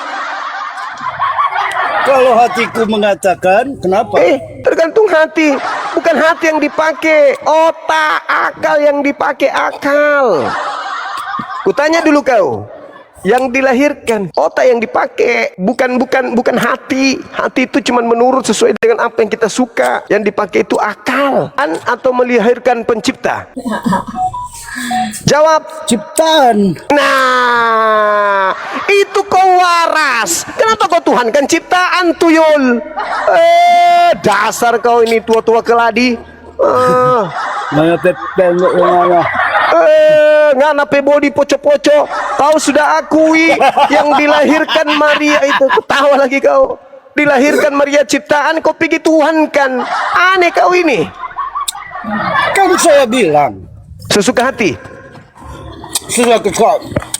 Kalau hatiku mengatakan, kenapa? Tergantung hati, bukan hati yang dipakai, otak, akal yang dipakai akal. Kutanya dulu kau, yang dilahirkan otak yang dipakai, bukan hati. Hati itu cuma menurut sesuai dengan apa yang kita suka. Yang dipakai itu akal atau melahirkan pencipta. Jawab. Ciptaan. Nah, itu kau waras. Kenapa kau Tuhan kan ciptaan tuyul? Dasar kau ini tua-tua keladi. Ngana pe body poco-poco. Kau sudah akui yang dilahirkan Maria itu. Ketawa lagi kau. Dilahirkan Maria ciptaan, kau pergi Tuhan kan. Aneh kau ini. Kan saya bilang, Sesuka hati.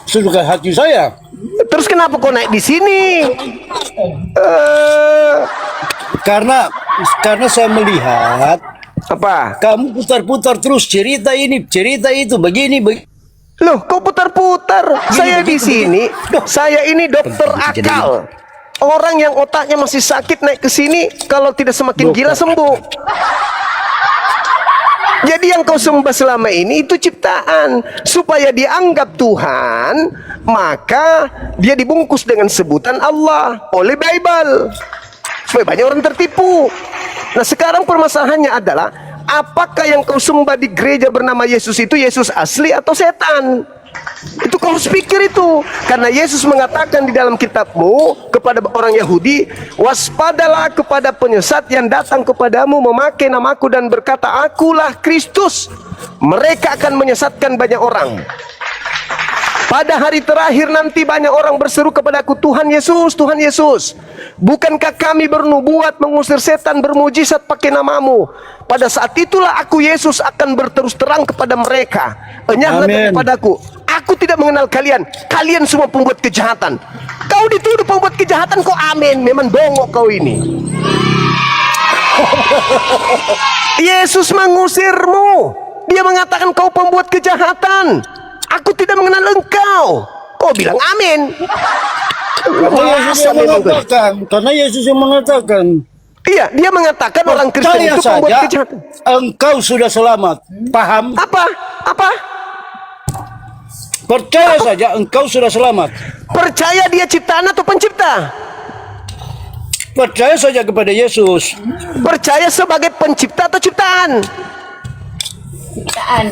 sesuka hati saya. Terus kenapa kau naik di sini? Karena saya melihat Apa? kamu putar-putar terus cerita ini, cerita itu, begini. Loh, kau putar-putar. Saya di sini. Saya ini dokter akal. Orang yang otaknya masih sakit naik ke sini, kalau tidak semakin gila sembuh. Jadi yang kau sembah selama ini itu ciptaan. Supaya dianggap Tuhan, maka dia dibungkus dengan sebutan Allah oleh Bible. Supaya banyak orang tertipu. Nah sekarang permasalahannya adalah, apakah yang kau sembah di gereja bernama Yesus itu Yesus asli atau setan? Itu kau harus pikir itu. Karena Yesus mengatakan di dalam kitabmu kepada orang Yahudi, waspadalah kepada penyesat yang datang kepadamu memakai namaku dan berkata, akulah Kristus. Mereka akan menyesatkan banyak orang. Pada hari terakhir nanti banyak orang berseru kepadaku, Tuhan Yesus, Tuhan Yesus, bukankah kami bernubuat, mengusir setan, bermujizat pakai namamu? Pada saat itulah aku Yesus akan berterus terang kepada mereka. Enyahlah Amin. kepadaku, aku Aku tidak mengenal kalian. Kalian semua pembuat kejahatan. Kau dituduh pembuat kejahatan, kau amin. Memang bongok kau ini. Yesus mengusirmu. Dia mengatakan kau pembuat kejahatan. Aku tidak mengenal engkau. Kau bilang amin. Karena Yesus yang mengatakan. Iya, dia mengatakan orang Kristen Percaya itu pembuat saja kejahatan. engkau sudah selamat. Paham? Apa? Percaya saja engkau sudah selamat. Percaya dia ciptaan atau pencipta? Percaya saja kepada Yesus. Percaya sebagai pencipta atau ciptaan? Ciptaan.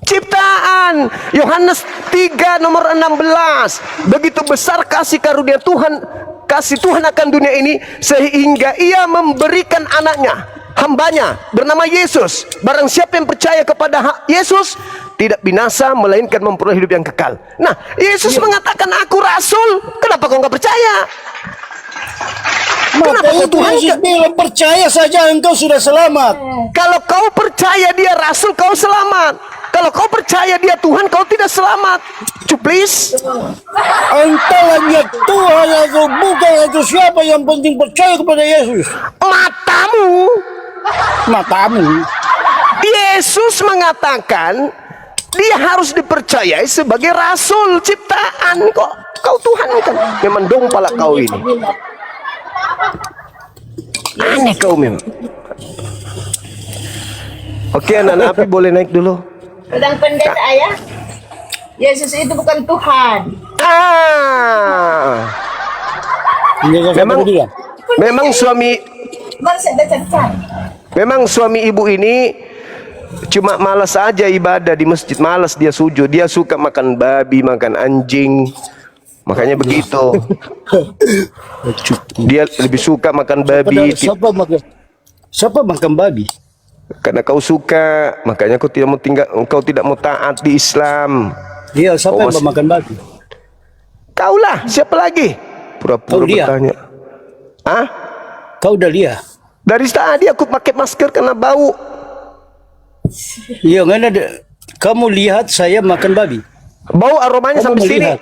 Ciptaan. Yohanes 3 nomor 16. Begitu besar kasih karunia Tuhan, kasih Tuhan akan dunia ini, sehingga ia memberikan anaknya, hambanya bernama Yesus. Barang siapa yang percaya kepada Yesus tidak binasa, melainkan memperoleh hidup yang kekal. Nah, Yesus mengatakan aku rasul. Kenapa kau nggak percaya? Kenapa kau Tuhan? Yesus bilang percaya saja engkau sudah selamat. Kalau kau percaya dia rasul, kau selamat. Kalau kau percaya dia Tuhan, kau tidak selamat. Cuplis. Engkau hanya Tuhan atau bukan atau siapa, yang penting percaya kepada Yesus. Matamu. Yesus mengatakan dia harus dipercayai sebagai rasul ciptaan. Kok kau Tuhan kan? Memang dong pala kau ini. Aneh kau memang. Oke, anak-anak api boleh naik dulu. Sedang pendeta ayah. Yesus itu bukan Tuhan. Memang suami Bangsa datang. Memang suami ibu ini cuma malas aja ibadah di masjid, malas dia sujud. Dia suka makan babi, makan anjing. Makanya begitu. Dia lebih suka makan babi. Siapa makan babi? Karena kau suka, makanya kau tidak mau tidak mau taat di Islam. Iya, siapa yang makan babi? Kaulah, siapa lagi? Pura-pura bertanya. Ah? Kau udah lihat? Dari tadi aku pakai masker karena bau. Iya, kan ada. Kamu lihat saya makan babi? Bau aromanya sampai sini.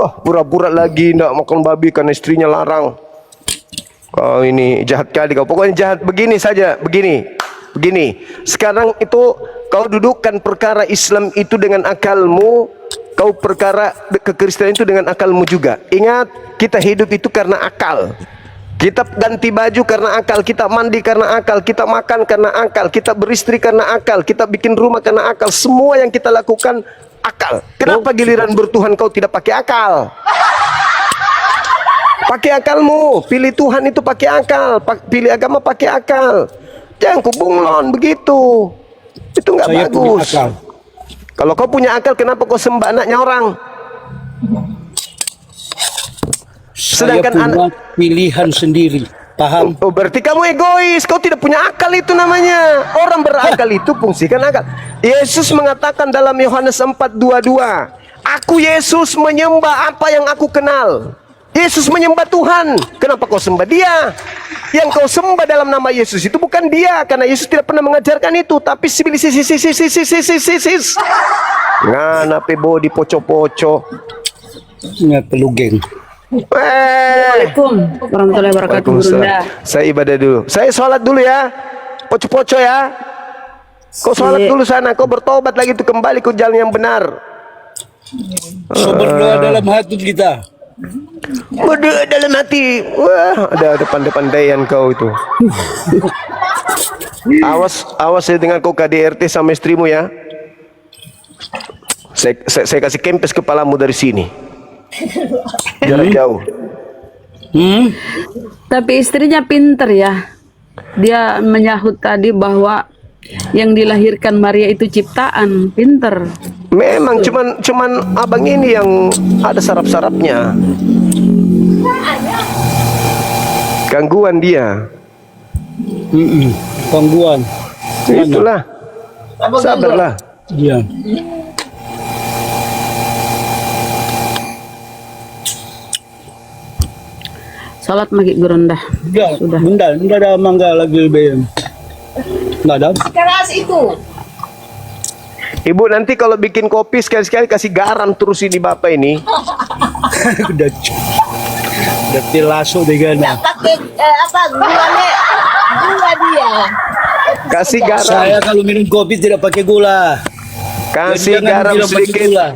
Wah, pura-pura lagi ndak makan babi karena istrinya larang. Kau ini jahat kali kau. Pokoknya jahat begini saja, begini. Sekarang itu kau dudukkan perkara Islam itu dengan akalmu, kau perkara kekristenan itu dengan akalmu juga. Ingat, kita hidup itu karena akal. Kita ganti baju karena akal, kita mandi karena akal, kita makan karena akal, kita beristri karena akal, kita bikin rumah karena akal. Semua yang kita lakukan akal. Kenapa giliran bertuhan kau tidak pakai akal? Pakai akalmu, pilih Tuhan itu pakai akal, pilih agama pakai akal. Jangan kau bunglon begitu. Itu nggak bagus. Kalau kau punya akal, kenapa kau sembah anaknya orang? Sedangkan anak pilihan sendiri, paham? Oh, berarti kamu egois. Kau tidak punya akal, itu namanya. Orang berakal itu fungsikan akal. Yesus mengatakan dalam Yohanes 4:22, aku Yesus menyembah apa yang aku kenal. Yesus menyembah Tuhan. Kenapa kau sembah dia? Yang kau sembah dalam nama Yesus itu bukan dia, karena Yesus tidak pernah mengajarkan itu, tapi sibilisis. Ngana pebo di poco-poco. Nggak perlu geng. Assalamualaikum warahmatullahi wabarakatuh. Bunda. Saya ibadah dulu. Saya sholat dulu ya. Poco-poco ya. Kau sholat dulu sana. Kau bertobat lagi tuh, kembali ke jalan yang benar. So berdoa dalam hati kita. Berdoa dalam hati. Wah, ada pandai-pandaian kau itu. Awas saya dengan kau KDRT sama istrimu ya. Saya kasih kempes kepalamu dari sini. Jarak jauh. Tapi istrinya pinter ya. Dia menyahut tadi bahwa yang dilahirkan Maria itu ciptaan. Pinter. Memang cuman abang ini yang ada sarap-sarapnya. Gangguan dia. Gangguan. Itulah. Sabarlah. Iya. Salat magik gerendah. Ya, Sudah. Enggak ada mangga lagi lebih. Enggak ada. Keras itu. Ibu nanti kalau bikin kopi sekali-sekali kasih garam terus ini Bapak ini. Udah tilaso dengan. Pakai apa gula dia. Kasih garam. Saya kalau minum kopi tidak pakai gula. Kasih Jangan garam bilang pakai sedikit. gula.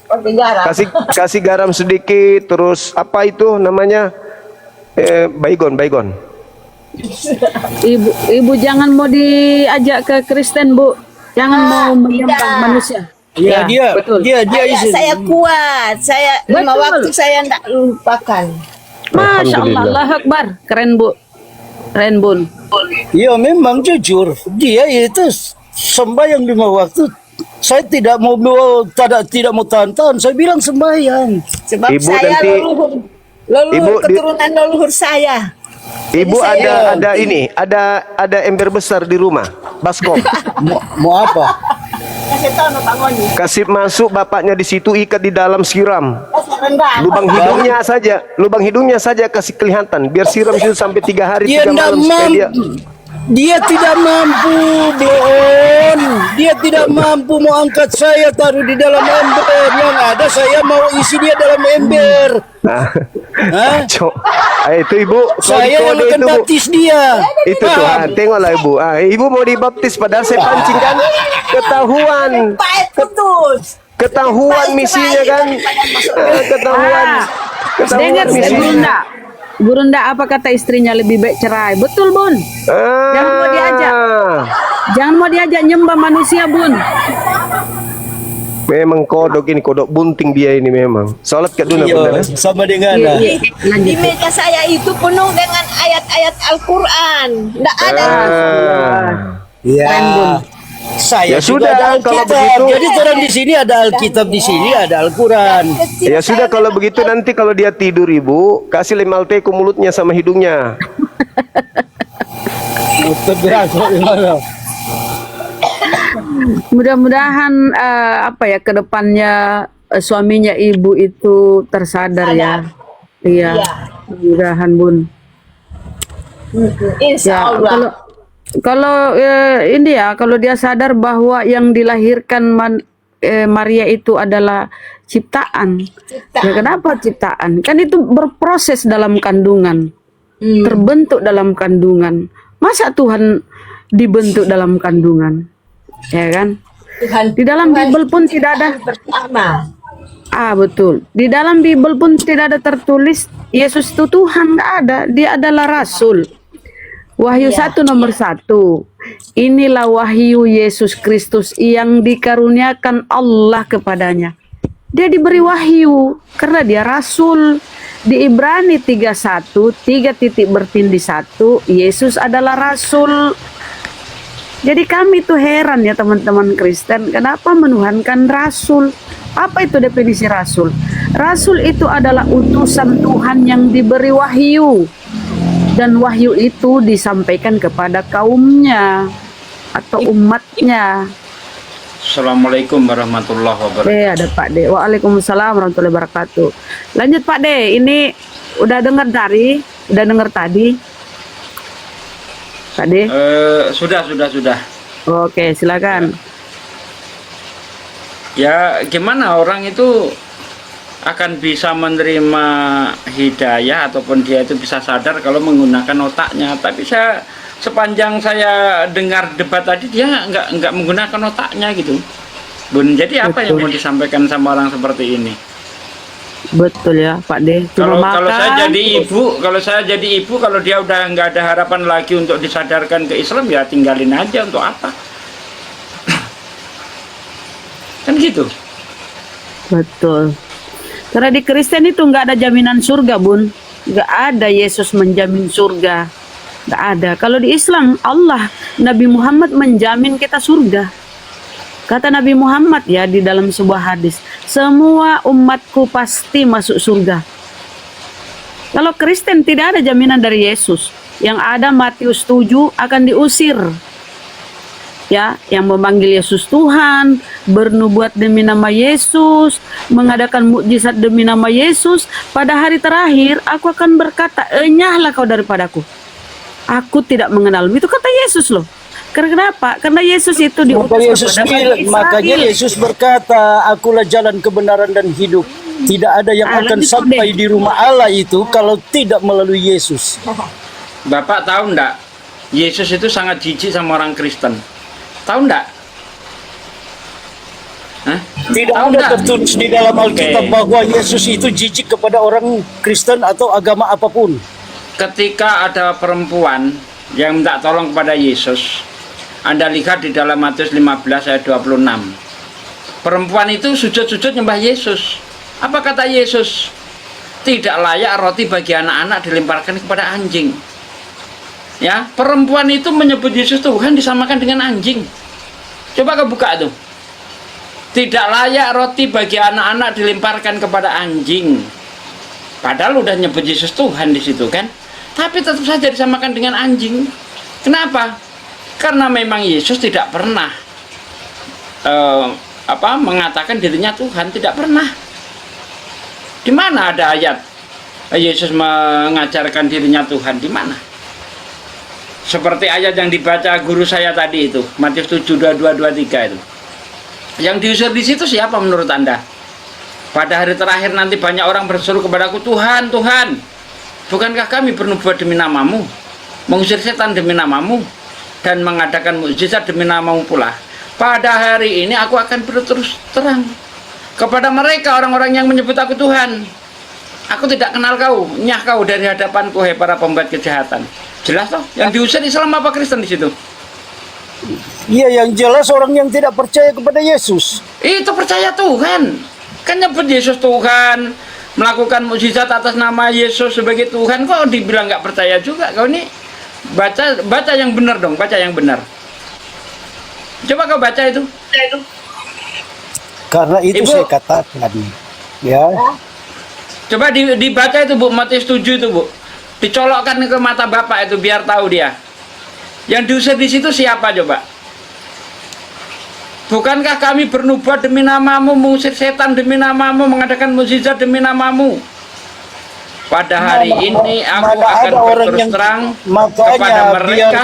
Pakai garam. Kasih garam sedikit, terus apa itu namanya? Baygon. Ibu jangan mau diajak ke Kristen, Bu. Jangan mau menyembah tidak. manusia. Ya, betul. dia Saya kuat. Saya 5 Betul. waktu saya enggak lupakan. Masya Allah, Alhamdulillah. Allah Akbar. Keren, Bu. Keren, Bun. Ya memang jujur, dia itu sembahyang 5 waktu. Saya tidak mau tidak mau tahan. Saya bilang sembahyang. Sebab Ibu saya nanti- leluhur Ibu di- keturunan leluhur saya. Ibu Jadi saya- ada ember besar di rumah, baskom. Mau apa? Kasih tahu no Pak Ngoni. Kasih masuk bapaknya di situ, ikat di dalam, siram. Kasih rendah. Lubang hidungnya saja kasih kelihatan, biar siram situ sampai 3 hari Dia 3 tidak malam supaya dia. mampu. Dia tidak mampu, Blon. Dia tidak mampu mau angkat saya taruh di dalam ember. Yang ada saya mau isi dia dalam ember. Nah, Hah? Cok. Itu Ibu, kalau Saya yang dikode akan itu Bu. baptis dia. Itu Tuhan, tengoklah Ibu. Ibu mau dibaptis padahal saya pancing kan. Baik putus. Ketahuan misinya kan. Ketahuan Dengar, misinya. Burunda, apa kata istrinya lebih baik cerai? Betul, Bun. Jangan mau diajak. Jangan mau diajak nyembah manusia, Bun. Memang kodok ini, kodok bunting dia ini memang. Salat ke dulu Iya, benar. sama dengan Iya. Di meja saya itu penuh dengan ayat-ayat Al-Quran. Enggak ada. Ya. Saya Ya juga sudah, ada kalau Alkitab. begitu- Jadi orang di sini ada Alkitab, di sini ada Al-Quran. Ya sudah kalau begitu nanti kalau dia tidur Ibu, kasih lemal teh ke mulutnya sama hidungnya. Mudah-mudahan apa ya kedepannya suaminya ibu itu tersadar ya. Iya. Mudah-mudahan, Bun. Insya Ya, Allah. kalau ini ya, kalau dia sadar bahwa yang dilahirkan Maria itu adalah ciptaan. Ya, kenapa ciptaan? Kan itu berproses dalam kandungan. Terbentuk dalam kandungan. Masa Tuhan dibentuk dalam kandungan? Ya kan? Tuhan Di dalam Bible pun tidak ada. pertama. Betul. Di dalam Bible pun tidak ada tertulis Yesus itu Tuhan, nggak ada. Dia adalah Rasul. Wahyu 1 nomor 1. Inilah wahyu Yesus Kristus yang dikaruniakan Allah kepadanya. Dia diberi wahyu karena dia Rasul. Di Ibrani 31, 3 titik bertindih 1, Yesus adalah Rasul. Jadi kami tuh heran ya teman-teman Kristen, kenapa menuhankan Rasul? Apa itu definisi Rasul? Rasul itu adalah utusan Tuhan yang diberi wahyu. Dan wahyu itu disampaikan kepada kaumnya atau umatnya. Assalamualaikum warahmatullahi wabarakatuh. Ada Pak De. Waalaikumsalam warahmatullahi wabarakatuh. Lanjut Pak De, ini udah dengar tadi. Pak De. Sudah. Oke, silakan. Ya, gimana orang itu akan bisa menerima hidayah ataupun dia itu bisa sadar kalau menggunakan otaknya. Tapi sepanjang saya dengar debat tadi dia nggak menggunakan otaknya gitu. Bun, jadi apa yang mau disampaikan sama orang seperti ini? Betul ya Pak De. Kalau Cuma saya jadi ibu, kalau dia udah nggak ada harapan lagi untuk disadarkan ke Islam, ya tinggalin aja, untuk apa? Kan gitu. Betul. Karena di Kristen itu nggak ada jaminan surga, Bun. Nggak ada Yesus menjamin surga. Nggak ada. Kalau di Islam, Allah, Nabi Muhammad menjamin kita surga. Kata Nabi Muhammad ya di dalam sebuah hadis, semua umatku pasti masuk surga. Kalau Kristen tidak ada jaminan dari Yesus. Yang ada Matius 7 akan diusir. Ya, yang memanggil Yesus Tuhan, bernubuat demi nama Yesus, mengadakan mukjizat demi nama Yesus, pada hari terakhir aku akan berkata, enyahlah kau daripadaku. Aku tidak mengenalmu. Itu kata Yesus loh. Kenapa? Karena Yesus itu diutus Maka Yesus kepada bilang, Bani makanya Israel. Yesus berkata, akulah jalan kebenaran dan hidup. Tidak ada yang Ah, akan lebih sampai gede. di rumah Allah itu kalau tidak melalui Yesus. Bapak tahu enggak? Yesus itu sangat jijik sama orang Kristen. Tahu enggak? Hah? Tidak Tahu ada enggak? tertulis di dalam Alkitab Oke. bahwa Yesus itu jijik kepada orang Kristen atau agama apapun. Ketika ada perempuan yang minta tolong kepada Yesus, Anda lihat di dalam Matius 15 ayat 26. Perempuan itu sujud-sujud nyembah Yesus. Apa kata Yesus? Tidak layak roti bagi anak-anak dilemparkan kepada anjing. Ya, perempuan itu menyebut Yesus Tuhan disamakan dengan anjing. Coba kau buka tuh. Tidak layak roti bagi anak-anak dilemparkan kepada anjing. Padahal udah nyebut Yesus Tuhan di situ kan. Tapi tetap saja disamakan dengan anjing. Kenapa? Karena memang Yesus tidak pernah mengatakan dirinya Tuhan, tidak pernah. Di mana ada ayat Yesus mengajarkan dirinya Tuhan? Di mana? Seperti ayat yang dibaca guru saya tadi itu, Matius 7, 22, 23 itu. Yang diusir di situ siapa menurut Anda? Pada hari terakhir nanti banyak orang berseru kepadaku, Tuhan, Tuhan, bukankah kami bernubuat demi namamu, mengusir setan demi namamu, dan mengadakan mukjizat demi namamu pula. Pada hari ini aku akan berterus terang kepada mereka orang-orang yang menyebut aku Tuhan. Aku tidak kenal kau, nyah kau dari hadapanku, hai para pembuat kejahatan. Jelas toh? Yang diusir Islam apa Kristen di situ? Iya, yang jelas orang yang tidak percaya kepada Yesus. Itu percaya Tuhan. Kan nyebut Yesus Tuhan, melakukan mukjizat atas nama Yesus sebagai Tuhan, kok dibilang nggak percaya juga? Kau ini baca yang benar dong, baca yang benar. Coba kau baca itu. Karena itu Ibu. saya katakan, ya. Coba dibaca itu Bu, Matius 7 itu Bu. Dicolokkan ke mata Bapak itu biar tahu dia. Yang diusir di situ siapa coba? Bukankah kami bernubuat demi namamu, mengusir setan demi namamu, mengadakan mukjizat demi namamu? Pada hari ini aku Mana akan ada orang berterus yang terang makanya kepada mereka.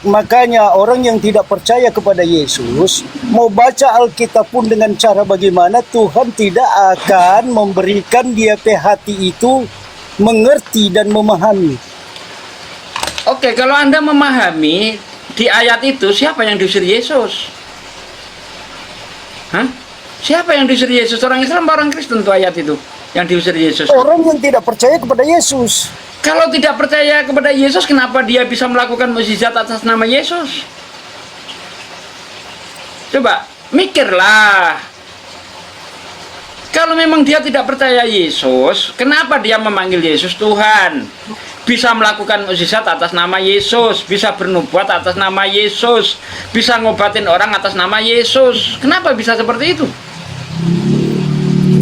makanya orang yang tidak percaya kepada Yesus mau baca Alkitab pun dengan cara bagaimana, Tuhan tidak akan memberikan dia hati itu mengerti dan memahami. Oke, kalau Anda memahami di ayat itu siapa yang diusir Yesus? Hah? Siapa yang diusir Yesus? Orang Islam atau orang Kristen tuh ayat itu yang diusir Yesus? Orang yang tidak percaya kepada Yesus. Kalau tidak percaya kepada Yesus, kenapa dia bisa melakukan mukjizat atas nama Yesus? Coba mikirlah. Kalau memang dia tidak percaya Yesus, kenapa dia memanggil Yesus Tuhan? Bisa melakukan mukjizat atas nama Yesus, bisa bernubuat atas nama Yesus, bisa ngobatin orang atas nama Yesus. Kenapa bisa seperti itu?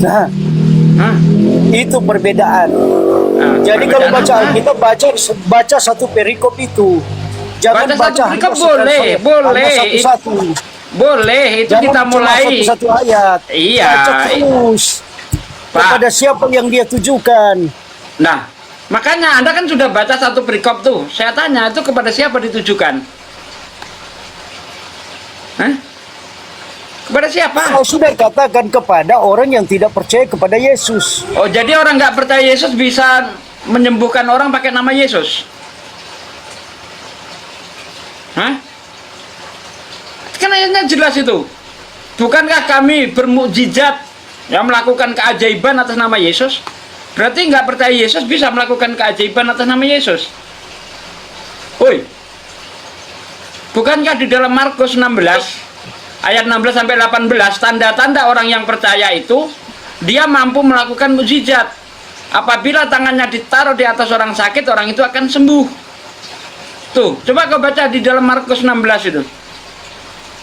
Nah, Hah? itu perbedaan. Nah, Jadi kalau perbedaan baca apa? Alkitab, baca satu perikop itu. Jangan Baca satu baca perikop hanya boleh, boleh. hanya satu-satu. Boleh, itu Jangan kita cuma mulai. satu-satu ayat. Iya. Baca terus. Pak. Kepada siapa yang dia tujukan. Nah, makanya Anda kan sudah baca satu perikop tuh. Saya tanya, itu kepada siapa ditujukan? Hah? Kepada siapa? Kau sudah katakan kepada orang yang tidak percaya kepada Yesus. Oh, jadi orang nggak percaya Yesus bisa menyembuhkan orang pakai nama Yesus? Hah? Kan ayatnya jelas itu. Bukankah kami bermukjizat yang melakukan keajaiban atas nama Yesus? Berarti nggak percaya Yesus bisa melakukan keajaiban atas nama Yesus? Woi, bukankah di dalam Markus 16 ayat 16 sampai 18 tanda-tanda orang yang percaya itu dia mampu melakukan mukjizat. Apabila tangannya ditaruh di atas orang sakit, orang itu akan sembuh. Tuh, coba kau baca di dalam Markus 16 itu.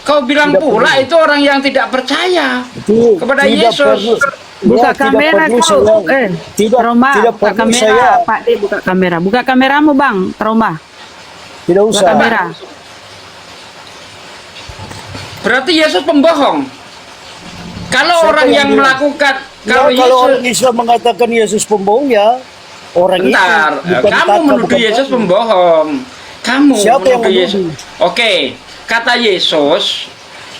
Kau bilang Tidak pula perlu. itu orang yang tidak percaya Itu kepada tidak Yesus. perlu. Buka Ya, tidak kamera perlu kau. saya- tidak, Roma, tidak buka perlu kamera. saya. Pak D, buka kamera. Buka kameramu, Bang. Roma, Tidak buka usah. kamera. Berarti Yesus pembohong. Kalau Siapa orang yang yang bilang? melakukan Ya, kalau kalau orang Yesus Islam mengatakan Yesus pembohong, ya orang bentar, itu bukan kamu kata, menuduh bukan Yesus kami. pembohong. Kamu Siapa yang menuduh Yesus. menuduh? Oke, kata Yesus,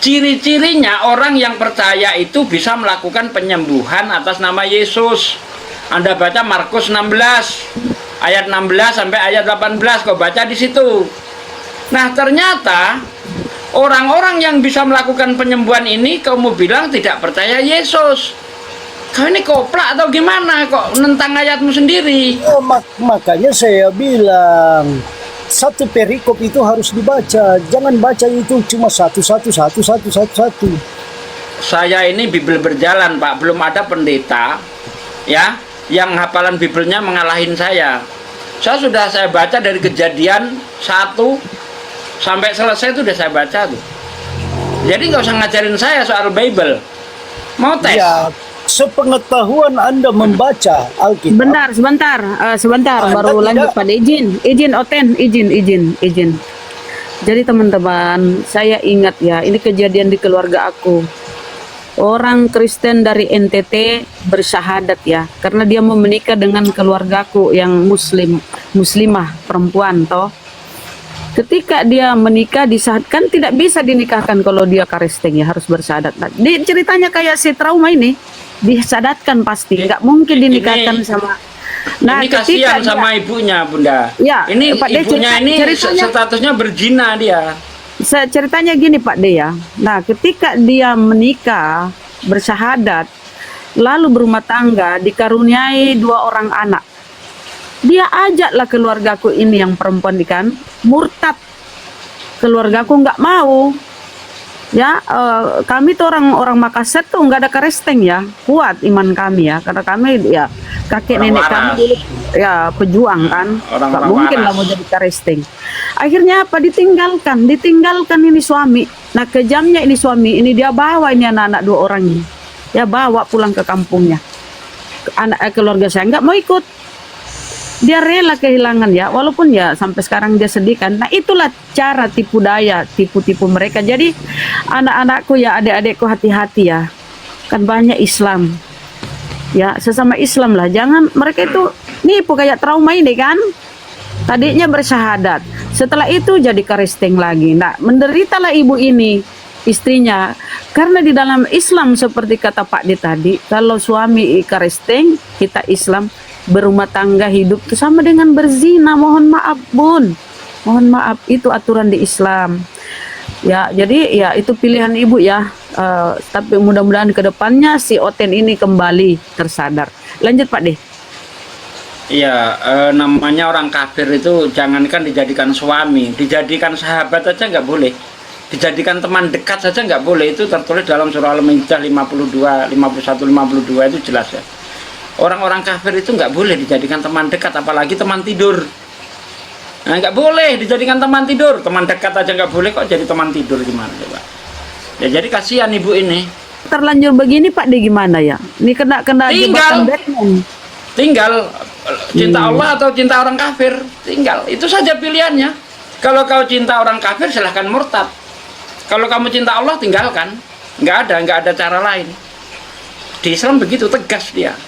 ciri-cirinya orang yang percaya itu bisa melakukan penyembuhan atas nama Yesus. Anda baca Markus 16 ayat 16 sampai ayat 18, kau baca di situ. Nah, ternyata orang-orang yang bisa melakukan penyembuhan ini kamu bilang tidak percaya Yesus. Kau ini koplak atau gimana kok nentang ayatmu sendiri? Oh, makanya saya bilang satu perikop itu harus dibaca. Jangan baca itu cuma satu. Saya ini Bible berjalan, Pak. Belum ada pendeta ya yang hafalan Bibelnya mengalahin saya. Saya baca dari Kejadian 1 sampai selesai itu udah saya baca tuh. Jadi nggak usah ngajarin saya soal Bible. Mau tes? Ya, sepengetahuan Anda membaca Alkitab. Bentar, sebentar, Anda baru lanjut tidak- pada izin, Oten, izin. Jadi teman-teman, saya ingat ya, ini kejadian di keluarga aku. Orang Kristen dari NTT bersyahadat ya, karena dia mau menikah dengan keluargaku yang muslimah perempuan toh. Ketika dia menikah disahkan tidak bisa dinikahkan kalau dia Kristen ya, harus bersyahadat. Nah, ceritanya kayak si trauma ini disadatkan pasti, nggak mungkin dinikahkan sama. Nah, ini kasihan ketika sama ibunya, Bunda. Ya, ini Pak De, ibunya ini ceritanya- statusnya berzina dia. ceritanya gini Pak De ya. Nah, ketika dia menikah bersyahadat lalu berumah tangga dikaruniai 2 orang anak, dia ajaklah keluargaku ini yang perempuan kan murtad. Keluargaku nggak mau ya. Kami tuh orang Makassar tuh nggak ada Kristen ya, kuat iman kami ya, karena kami ya kakek Orang nenek waras. kami dulu ya pejuang kan, Orang-orang nggak mungkin lah waras. mau jadi Kristen. Akhirnya apa, ditinggalkan ini suami. Nah, kejamnya ini suami ini, dia bawa ini anak-anak 2 orang ini, dia bawa pulang ke kampungnya. Keluarga saya nggak mau ikut, dia rela kehilangan ya, walaupun ya sampai sekarang dia sedih kan. Nah, itulah cara tipu daya, tipu mereka. Jadi anak-anakku ya, adik-adikku hati-hati ya, kan banyak Islam ya, sesama Islam lah, jangan mereka itu nipu kayak trauma ini kan. Tadinya bersyahadat, setelah itu jadi Kristen lagi. Nah, menderitalah ibu ini, istrinya, karena di dalam Islam seperti kata Pak D tadi, kalau suami Kristen, kita Islam, berumah tangga hidup itu sama dengan berzina. Mohon maaf Bun, mohon maaf, itu aturan di Islam ya. Jadi ya itu pilihan ibu ya. Tapi mudah-mudahan ke depannya si Oten ini kembali tersadar. Lanjut Pak D. Iya, namanya orang kafir itu jangankan dijadikan suami, dijadikan sahabat aja nggak boleh, dijadikan teman dekat saja nggak boleh. Itu tertulis dalam surah Al-Maidah 52, 51, 52 itu jelas ya. Orang-orang kafir itu nggak boleh dijadikan teman dekat, apalagi teman tidur. Nah, nggak boleh dijadikan teman tidur, teman dekat aja nggak boleh, kok jadi teman tidur gimana coba? Ya jadi kasihan ibu ini. Terlanjur begini Pak D gimana ya? Ini kena jebakan Batman. Tinggal cinta Allah atau cinta orang kafir, tinggal itu saja pilihannya. Kalau kau cinta orang kafir silahkan murtad. Kalau kamu cinta Allah tinggalkan, nggak ada cara lain. Di Islam begitu tegas dia.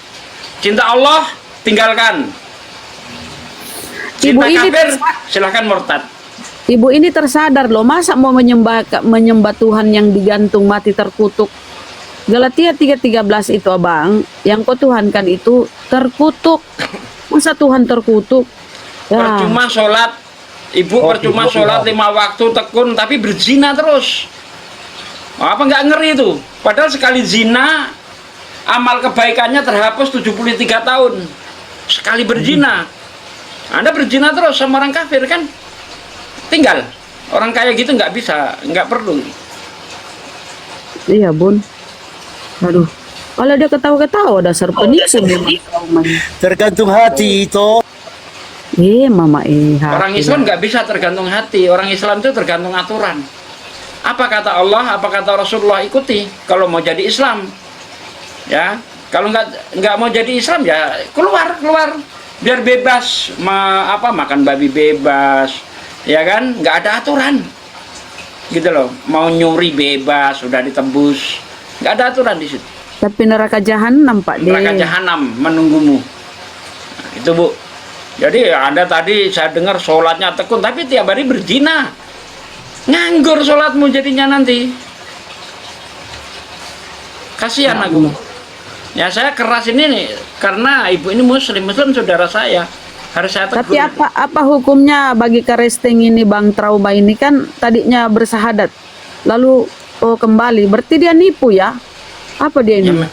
Cinta Allah tinggalkan, cinta Ibu ini kafir silahkan murtad. Ibu ini tersadar loh, masa mau menyembah Tuhan yang digantung mati terkutuk. Galatia 3:13 itu abang, yang kau tuhankan itu terkutuk. Masa Tuhan terkutuk? Ya. Percuma sholat, ibu percuma sholat 5 waktu tekun tapi berzina terus. Apa nggak ngeri itu? Padahal sekali zina amal kebaikannya terhapus 73 tahun. Sekali berzina. Anda berzina terus sama orang kafir kan? Tinggal. Orang kayak gitu nggak bisa, nggak perlu. Iya Bun. Aduh, kalau dia ketawa-ketawa dasar penipu memang traumanya. Tergantung hati itu. Mama Orang Islam nggak bisa tergantung hati. Orang Islam itu tergantung aturan. Apa kata Allah, apa kata Rasulullah, ikuti. Kalau mau jadi Islam, ya. Kalau nggak mau jadi Islam ya keluar, biar bebas. Makan babi bebas, ya kan? Nggak ada aturan, gitu loh. Mau nyuri bebas, sudah ditembus. Nggak ada aturan di situ. Tapi neraka jahanam Pak D. Neraka jahanam menunggumu. Nah, itu Bu. Jadi Anda tadi saya dengar sholatnya tekun, tapi tiap hari berzina. Nganggur sholatmu jadinya nanti. Kasihan aku. Ya saya keras ini nih, karena ibu ini muslim saudara saya. Harus saya tegur. Tapi apa hukumnya bagi Karesteng ini, Bang Trauma ini? Kan tadinya bersahadat, lalu kembali, berarti dia nipu ya? Apa dia ini?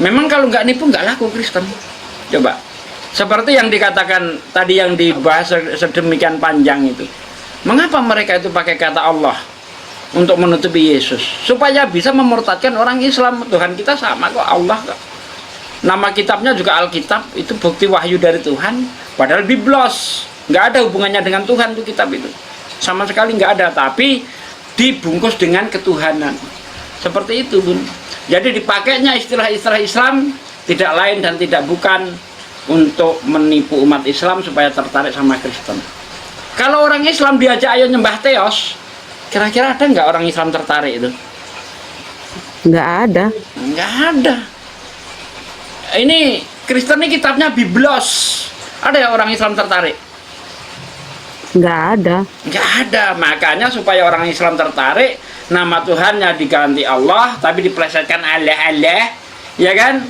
Memang kalau nggak nipu nggak laku Kristen. Coba, seperti yang dikatakan tadi yang dibahas sedemikian panjang itu. Mengapa mereka itu pakai kata Allah untuk menutupi Yesus? Supaya bisa memurtadkan orang Islam. Tuhan kita sama kok, Allah kok. Nama kitabnya juga Alkitab, itu bukti wahyu dari Tuhan. Padahal biblos, nggak ada hubungannya dengan Tuhan tuh kitab itu. Sama sekali nggak ada, tapi dibungkus dengan ketuhanan. Seperti itu, Bun. Jadi dipakainya istilah-istilah Islam tidak lain dan tidak bukan untuk menipu umat Islam supaya tertarik sama Kristen. Kalau orang Islam diajak ayo nyembah Theos, kira-kira ada nggak orang Islam tertarik itu? Nggak ada. Nggak ada. Ini Kristen ini kitabnya biblos. Ada ya orang Islam tertarik? Nggak ada. Nggak ada. Makanya supaya orang Islam tertarik, nama Tuhannya diganti Allah, tapi diplesetkan Allah, ya kan?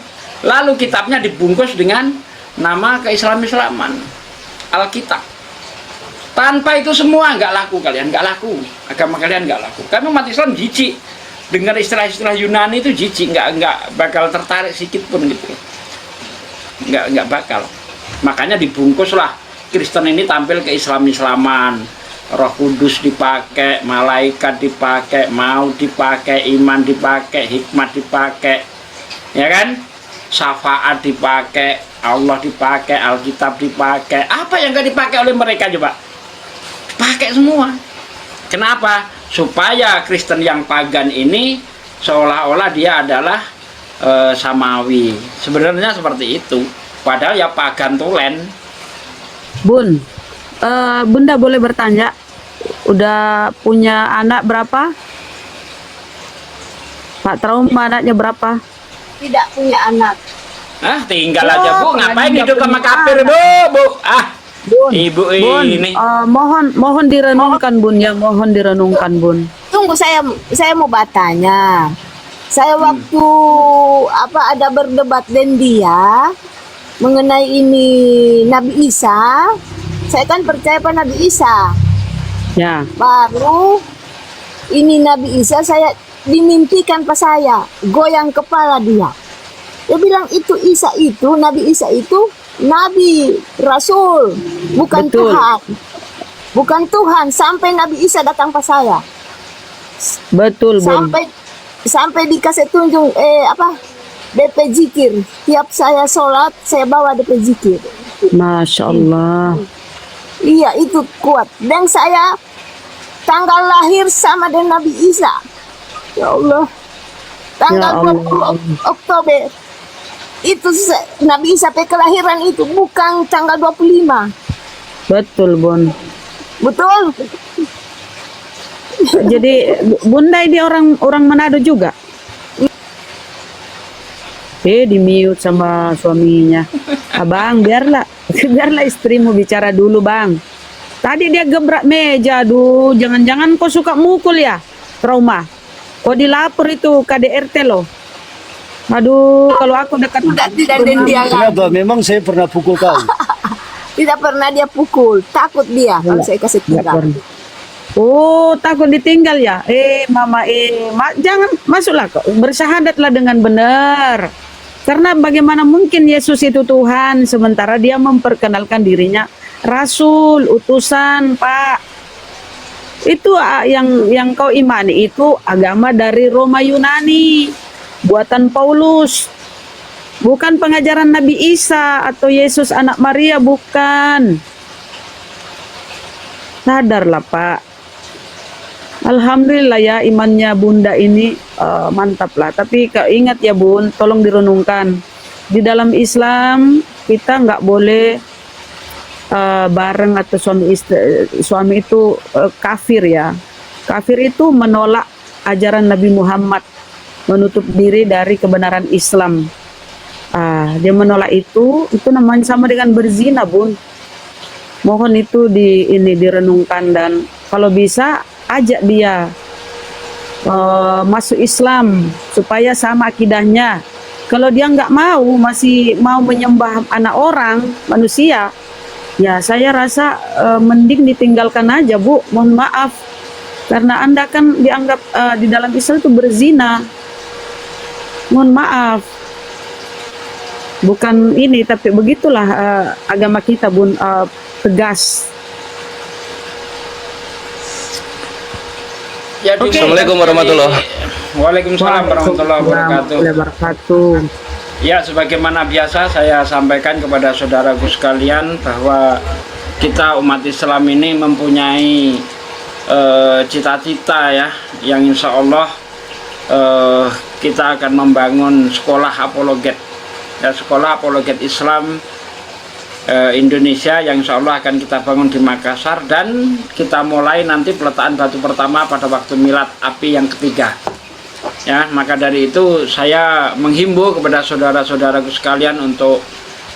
Lalu kitabnya dibungkus dengan nama keislaman, Alkitab. Tanpa itu semua nggak laku kalian, nggak laku. Agama kalian nggak laku. Kami umat Islam jijik dengar istilah-istilah Yunani itu, jijik, nggak bakal tertarik sedikit pun gitu. Nggak bakal. Makanya dibungkuslah Kristen ini tampil ke Islam-Islaman. Roh Kudus dipakai, malaikat dipakai, mau dipakai, iman dipakai, hikmat dipakai, ya kan? Syafaat dipakai, Allah dipakai, Alkitab dipakai. Apa yang nggak dipakai oleh mereka coba? Pakai semua. Kenapa? Supaya Kristen yang pagan ini seolah-olah dia adalah samawi. Sebenarnya seperti itu. Padahal ya pagan tulen. Bun, Bunda boleh bertanya, udah punya anak berapa? Pak Trauma anaknya berapa? Tidak punya anak. Tinggal aja Bu, ngapain hidup sama kafir Bu? Bun, Ibu Bun, ini. mohon direnungkan Bun ya, mohon direnungkan Bun. Tunggu, saya mau bertanya. Saya waktu ada berdebat dengan dia mengenai ini Nabi Isa, saya kan percaya pada Nabi Isa. Ya. Baru ini Nabi Isa saya dimimpikan pas saya goyang kepala dia. Dia bilang itu Isa itu, Nabi Isa itu Nabi, Rasul, bukan Betul. Tuhan. Bukan Tuhan, sampai Nabi Isa datang pas saya. Betul Bun. Sampai dikasih tunjuk DP zikir. Tiap saya sholat, saya bawa DP zikir. Masya Allah. Iya, itu kuat. Dan saya tanggal lahir sama dengan Nabi Isa. Ya Allah. Tanggal Ya Allah. 20 Oktober. Itu Nabi Isa kelahiran itu, bukan tanggal 25. Betul Bun. Betul? Jadi Bunda ini orang Manado juga? Di mute sama suaminya. Abang, biarlah istrimu bicara dulu Bang. Tadi dia gebrak meja, aduh, jangan-jangan kau suka mukul ya, Trauma. Kau dilapor itu KDRT loh. Aduh, kalau aku dekat Tidak dengan dia lagi. Kenapa? Memang saya pernah pukul kau. Tidak pernah dia pukul. Takut dia kalau saya kasih Nggak tinggal. pernah. Oh, takut ditinggal ya? Mama, jangan masuklah kok. Bersahadatlah dengan benar. Karena bagaimana mungkin Yesus itu Tuhan sementara dia memperkenalkan dirinya Rasul, utusan, Pak. Itu yang kau imani itu agama dari Roma Yunani, buatan Paulus. Bukan pengajaran Nabi Isa atau Yesus anak Maria, bukan. Sadarlah, Pak. Alhamdulillah ya imannya Bunda ini mantap lah. Tapi ingat ya Bun, tolong direnungkan. Di dalam Islam kita nggak boleh bareng atau suami itu kafir ya. Kafir itu menolak ajaran Nabi Muhammad, menutup diri dari kebenaran Islam. Dia menolak itu namanya sama dengan berzina Bun. Mohon itu direnungkan, dan kalau bisa ajak dia masuk Islam supaya sama akidahnya. Kalau dia nggak mau, masih mau menyembah anak orang, manusia, ya saya rasa mending ditinggalkan aja, Bu. Mohon maaf, karena Anda kan dianggap di dalam Islam itu berzina. Mohon maaf, bukan ini, tapi begitulah agama kita, Bun, tegas. Jadi, Assalamualaikum warahmatullahi. Waalaikumsalam warahmatullahi wabarakatuh. Ya, sebagaimana biasa saya sampaikan kepada saudaraku sekalian bahwa kita umat Islam ini mempunyai cita-cita ya, yang insya Allah kita akan membangun sekolah apologet, ya, sekolah apologet Islam Indonesia yang insya Allah akan kita bangun di Makassar, dan kita mulai nanti peletakan batu pertama pada waktu milad api yang ketiga. Ya, maka dari itu saya menghimbau kepada saudara-saudaraku sekalian untuk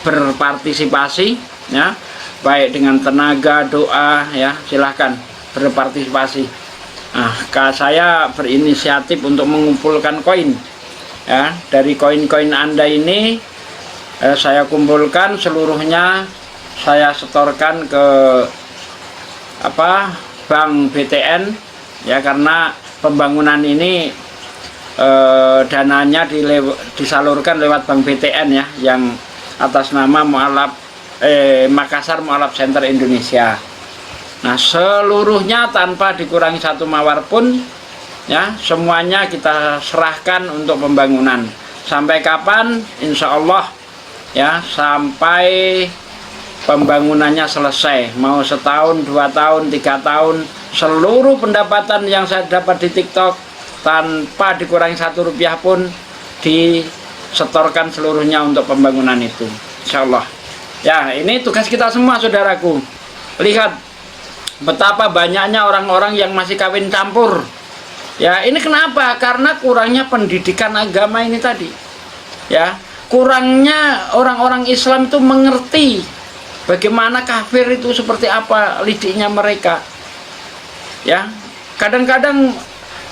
berpartisipasi, ya, baik dengan tenaga, doa, ya, silahkan berpartisipasi. Nah, saya berinisiatif untuk mengumpulkan koin, ya, dari koin-koin Anda ini. Saya kumpulkan seluruhnya, saya setorkan ke Bank BTN, ya, karena pembangunan ini dananya disalurkan lewat Bank BTN, ya, yang atas nama Makassar Mu'alaf Center Indonesia. Nah, seluruhnya tanpa dikurangi satu mawar pun, ya, semuanya kita serahkan untuk pembangunan. Sampai kapan? Insya Allah, ya, sampai pembangunannya selesai, mau setahun, 2 tahun, 3 tahun, seluruh pendapatan yang saya dapat di TikTok tanpa dikurangi 1 rupiah pun disetorkan seluruhnya untuk pembangunan itu, insya Allah. Ya, ini tugas kita semua, saudaraku. Lihat betapa banyaknya orang-orang yang masih kawin campur. Ya, ini kenapa? Karena kurangnya pendidikan agama ini tadi, ya. Kurangnya orang-orang Islam itu mengerti bagaimana kafir itu seperti apa lidiknya mereka. Ya, kadang-kadang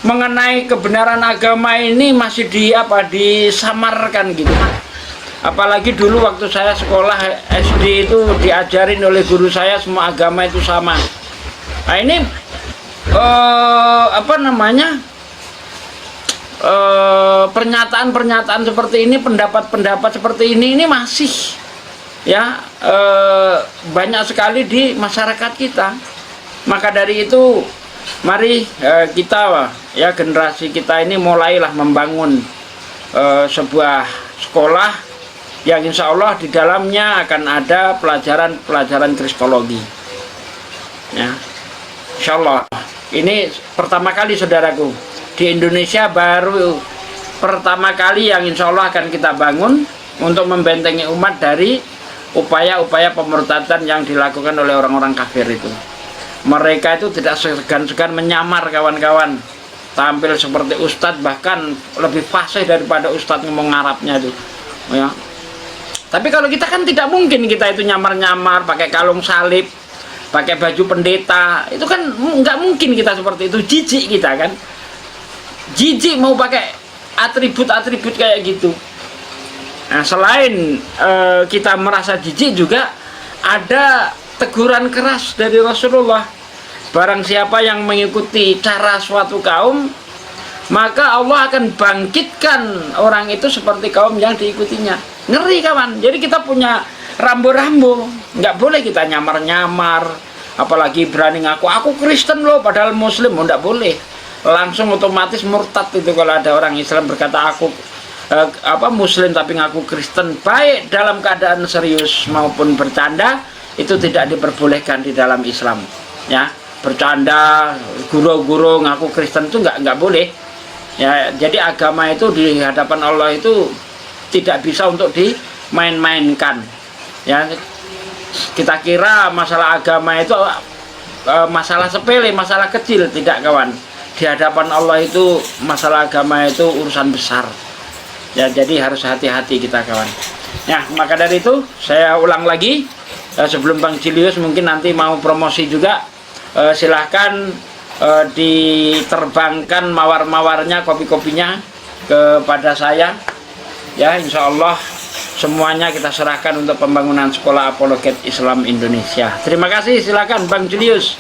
mengenai kebenaran agama ini masih disamarkan gitu. Apalagi dulu waktu saya sekolah SD itu diajarin oleh guru saya semua agama itu sama. Nah, ini pernyataan-pernyataan seperti ini, pendapat-pendapat seperti ini masih, ya, banyak sekali di masyarakat kita. Maka dari itu mari kita, ya, generasi kita ini mulailah membangun sebuah sekolah yang insya Allah di dalamnya akan ada pelajaran kristologi, ya, insya Allah. Ini pertama kali, saudaraku, di Indonesia baru pertama kali yang insya Allah akan kita bangun untuk membentengi umat dari upaya-upaya pemurtadan yang dilakukan oleh orang-orang kafir itu. Mereka itu tidak segan-segan menyamar, kawan-kawan, tampil seperti ustadz, bahkan lebih fasih daripada ustadz ngomong Arabnya itu, ya. Tapi kalau kita kan tidak mungkin kita itu nyamar-nyamar pakai kalung salib, pakai baju pendeta, itu kan nggak mungkin kita seperti itu. Jijik kita kan, jijik mau pakai atribut-atribut kayak gitu. Nah, selain kita merasa jijik, juga ada teguran keras dari Rasulullah. Barang siapa yang mengikuti cara suatu kaum, maka Allah akan bangkitkan orang itu seperti kaum yang diikutinya. Ngeri, kawan. Jadi kita punya rambu-rambu, nggak boleh kita nyamar-nyamar, apalagi berani ngaku aku Kristen loh padahal Muslim. Nggak boleh, langsung otomatis murtad itu kalau ada orang Islam berkata aku Muslim tapi ngaku Kristen, baik dalam keadaan serius maupun bercanda, itu tidak diperbolehkan di dalam Islam, ya. Bercanda, guru-guru ngaku Kristen itu nggak boleh, ya. Jadi agama itu di hadapan Allah itu tidak bisa untuk dimain-mainkan, ya. Kita kira masalah agama itu masalah sepele, masalah kecil. Tidak, kawan. Di hadapan Allah itu masalah agama itu urusan besar, ya. Jadi harus hati-hati kita, kawan. Ya, maka dari itu saya ulang lagi, sebelum Bang Julius mungkin nanti mau promosi juga, silahkan diterbangkan mawar-mawarnya, kopi-kopinya kepada saya ya. Insya Allah semuanya kita serahkan untuk pembangunan Sekolah Apologet Islam Indonesia. Terima kasih, silakan Bang Julius.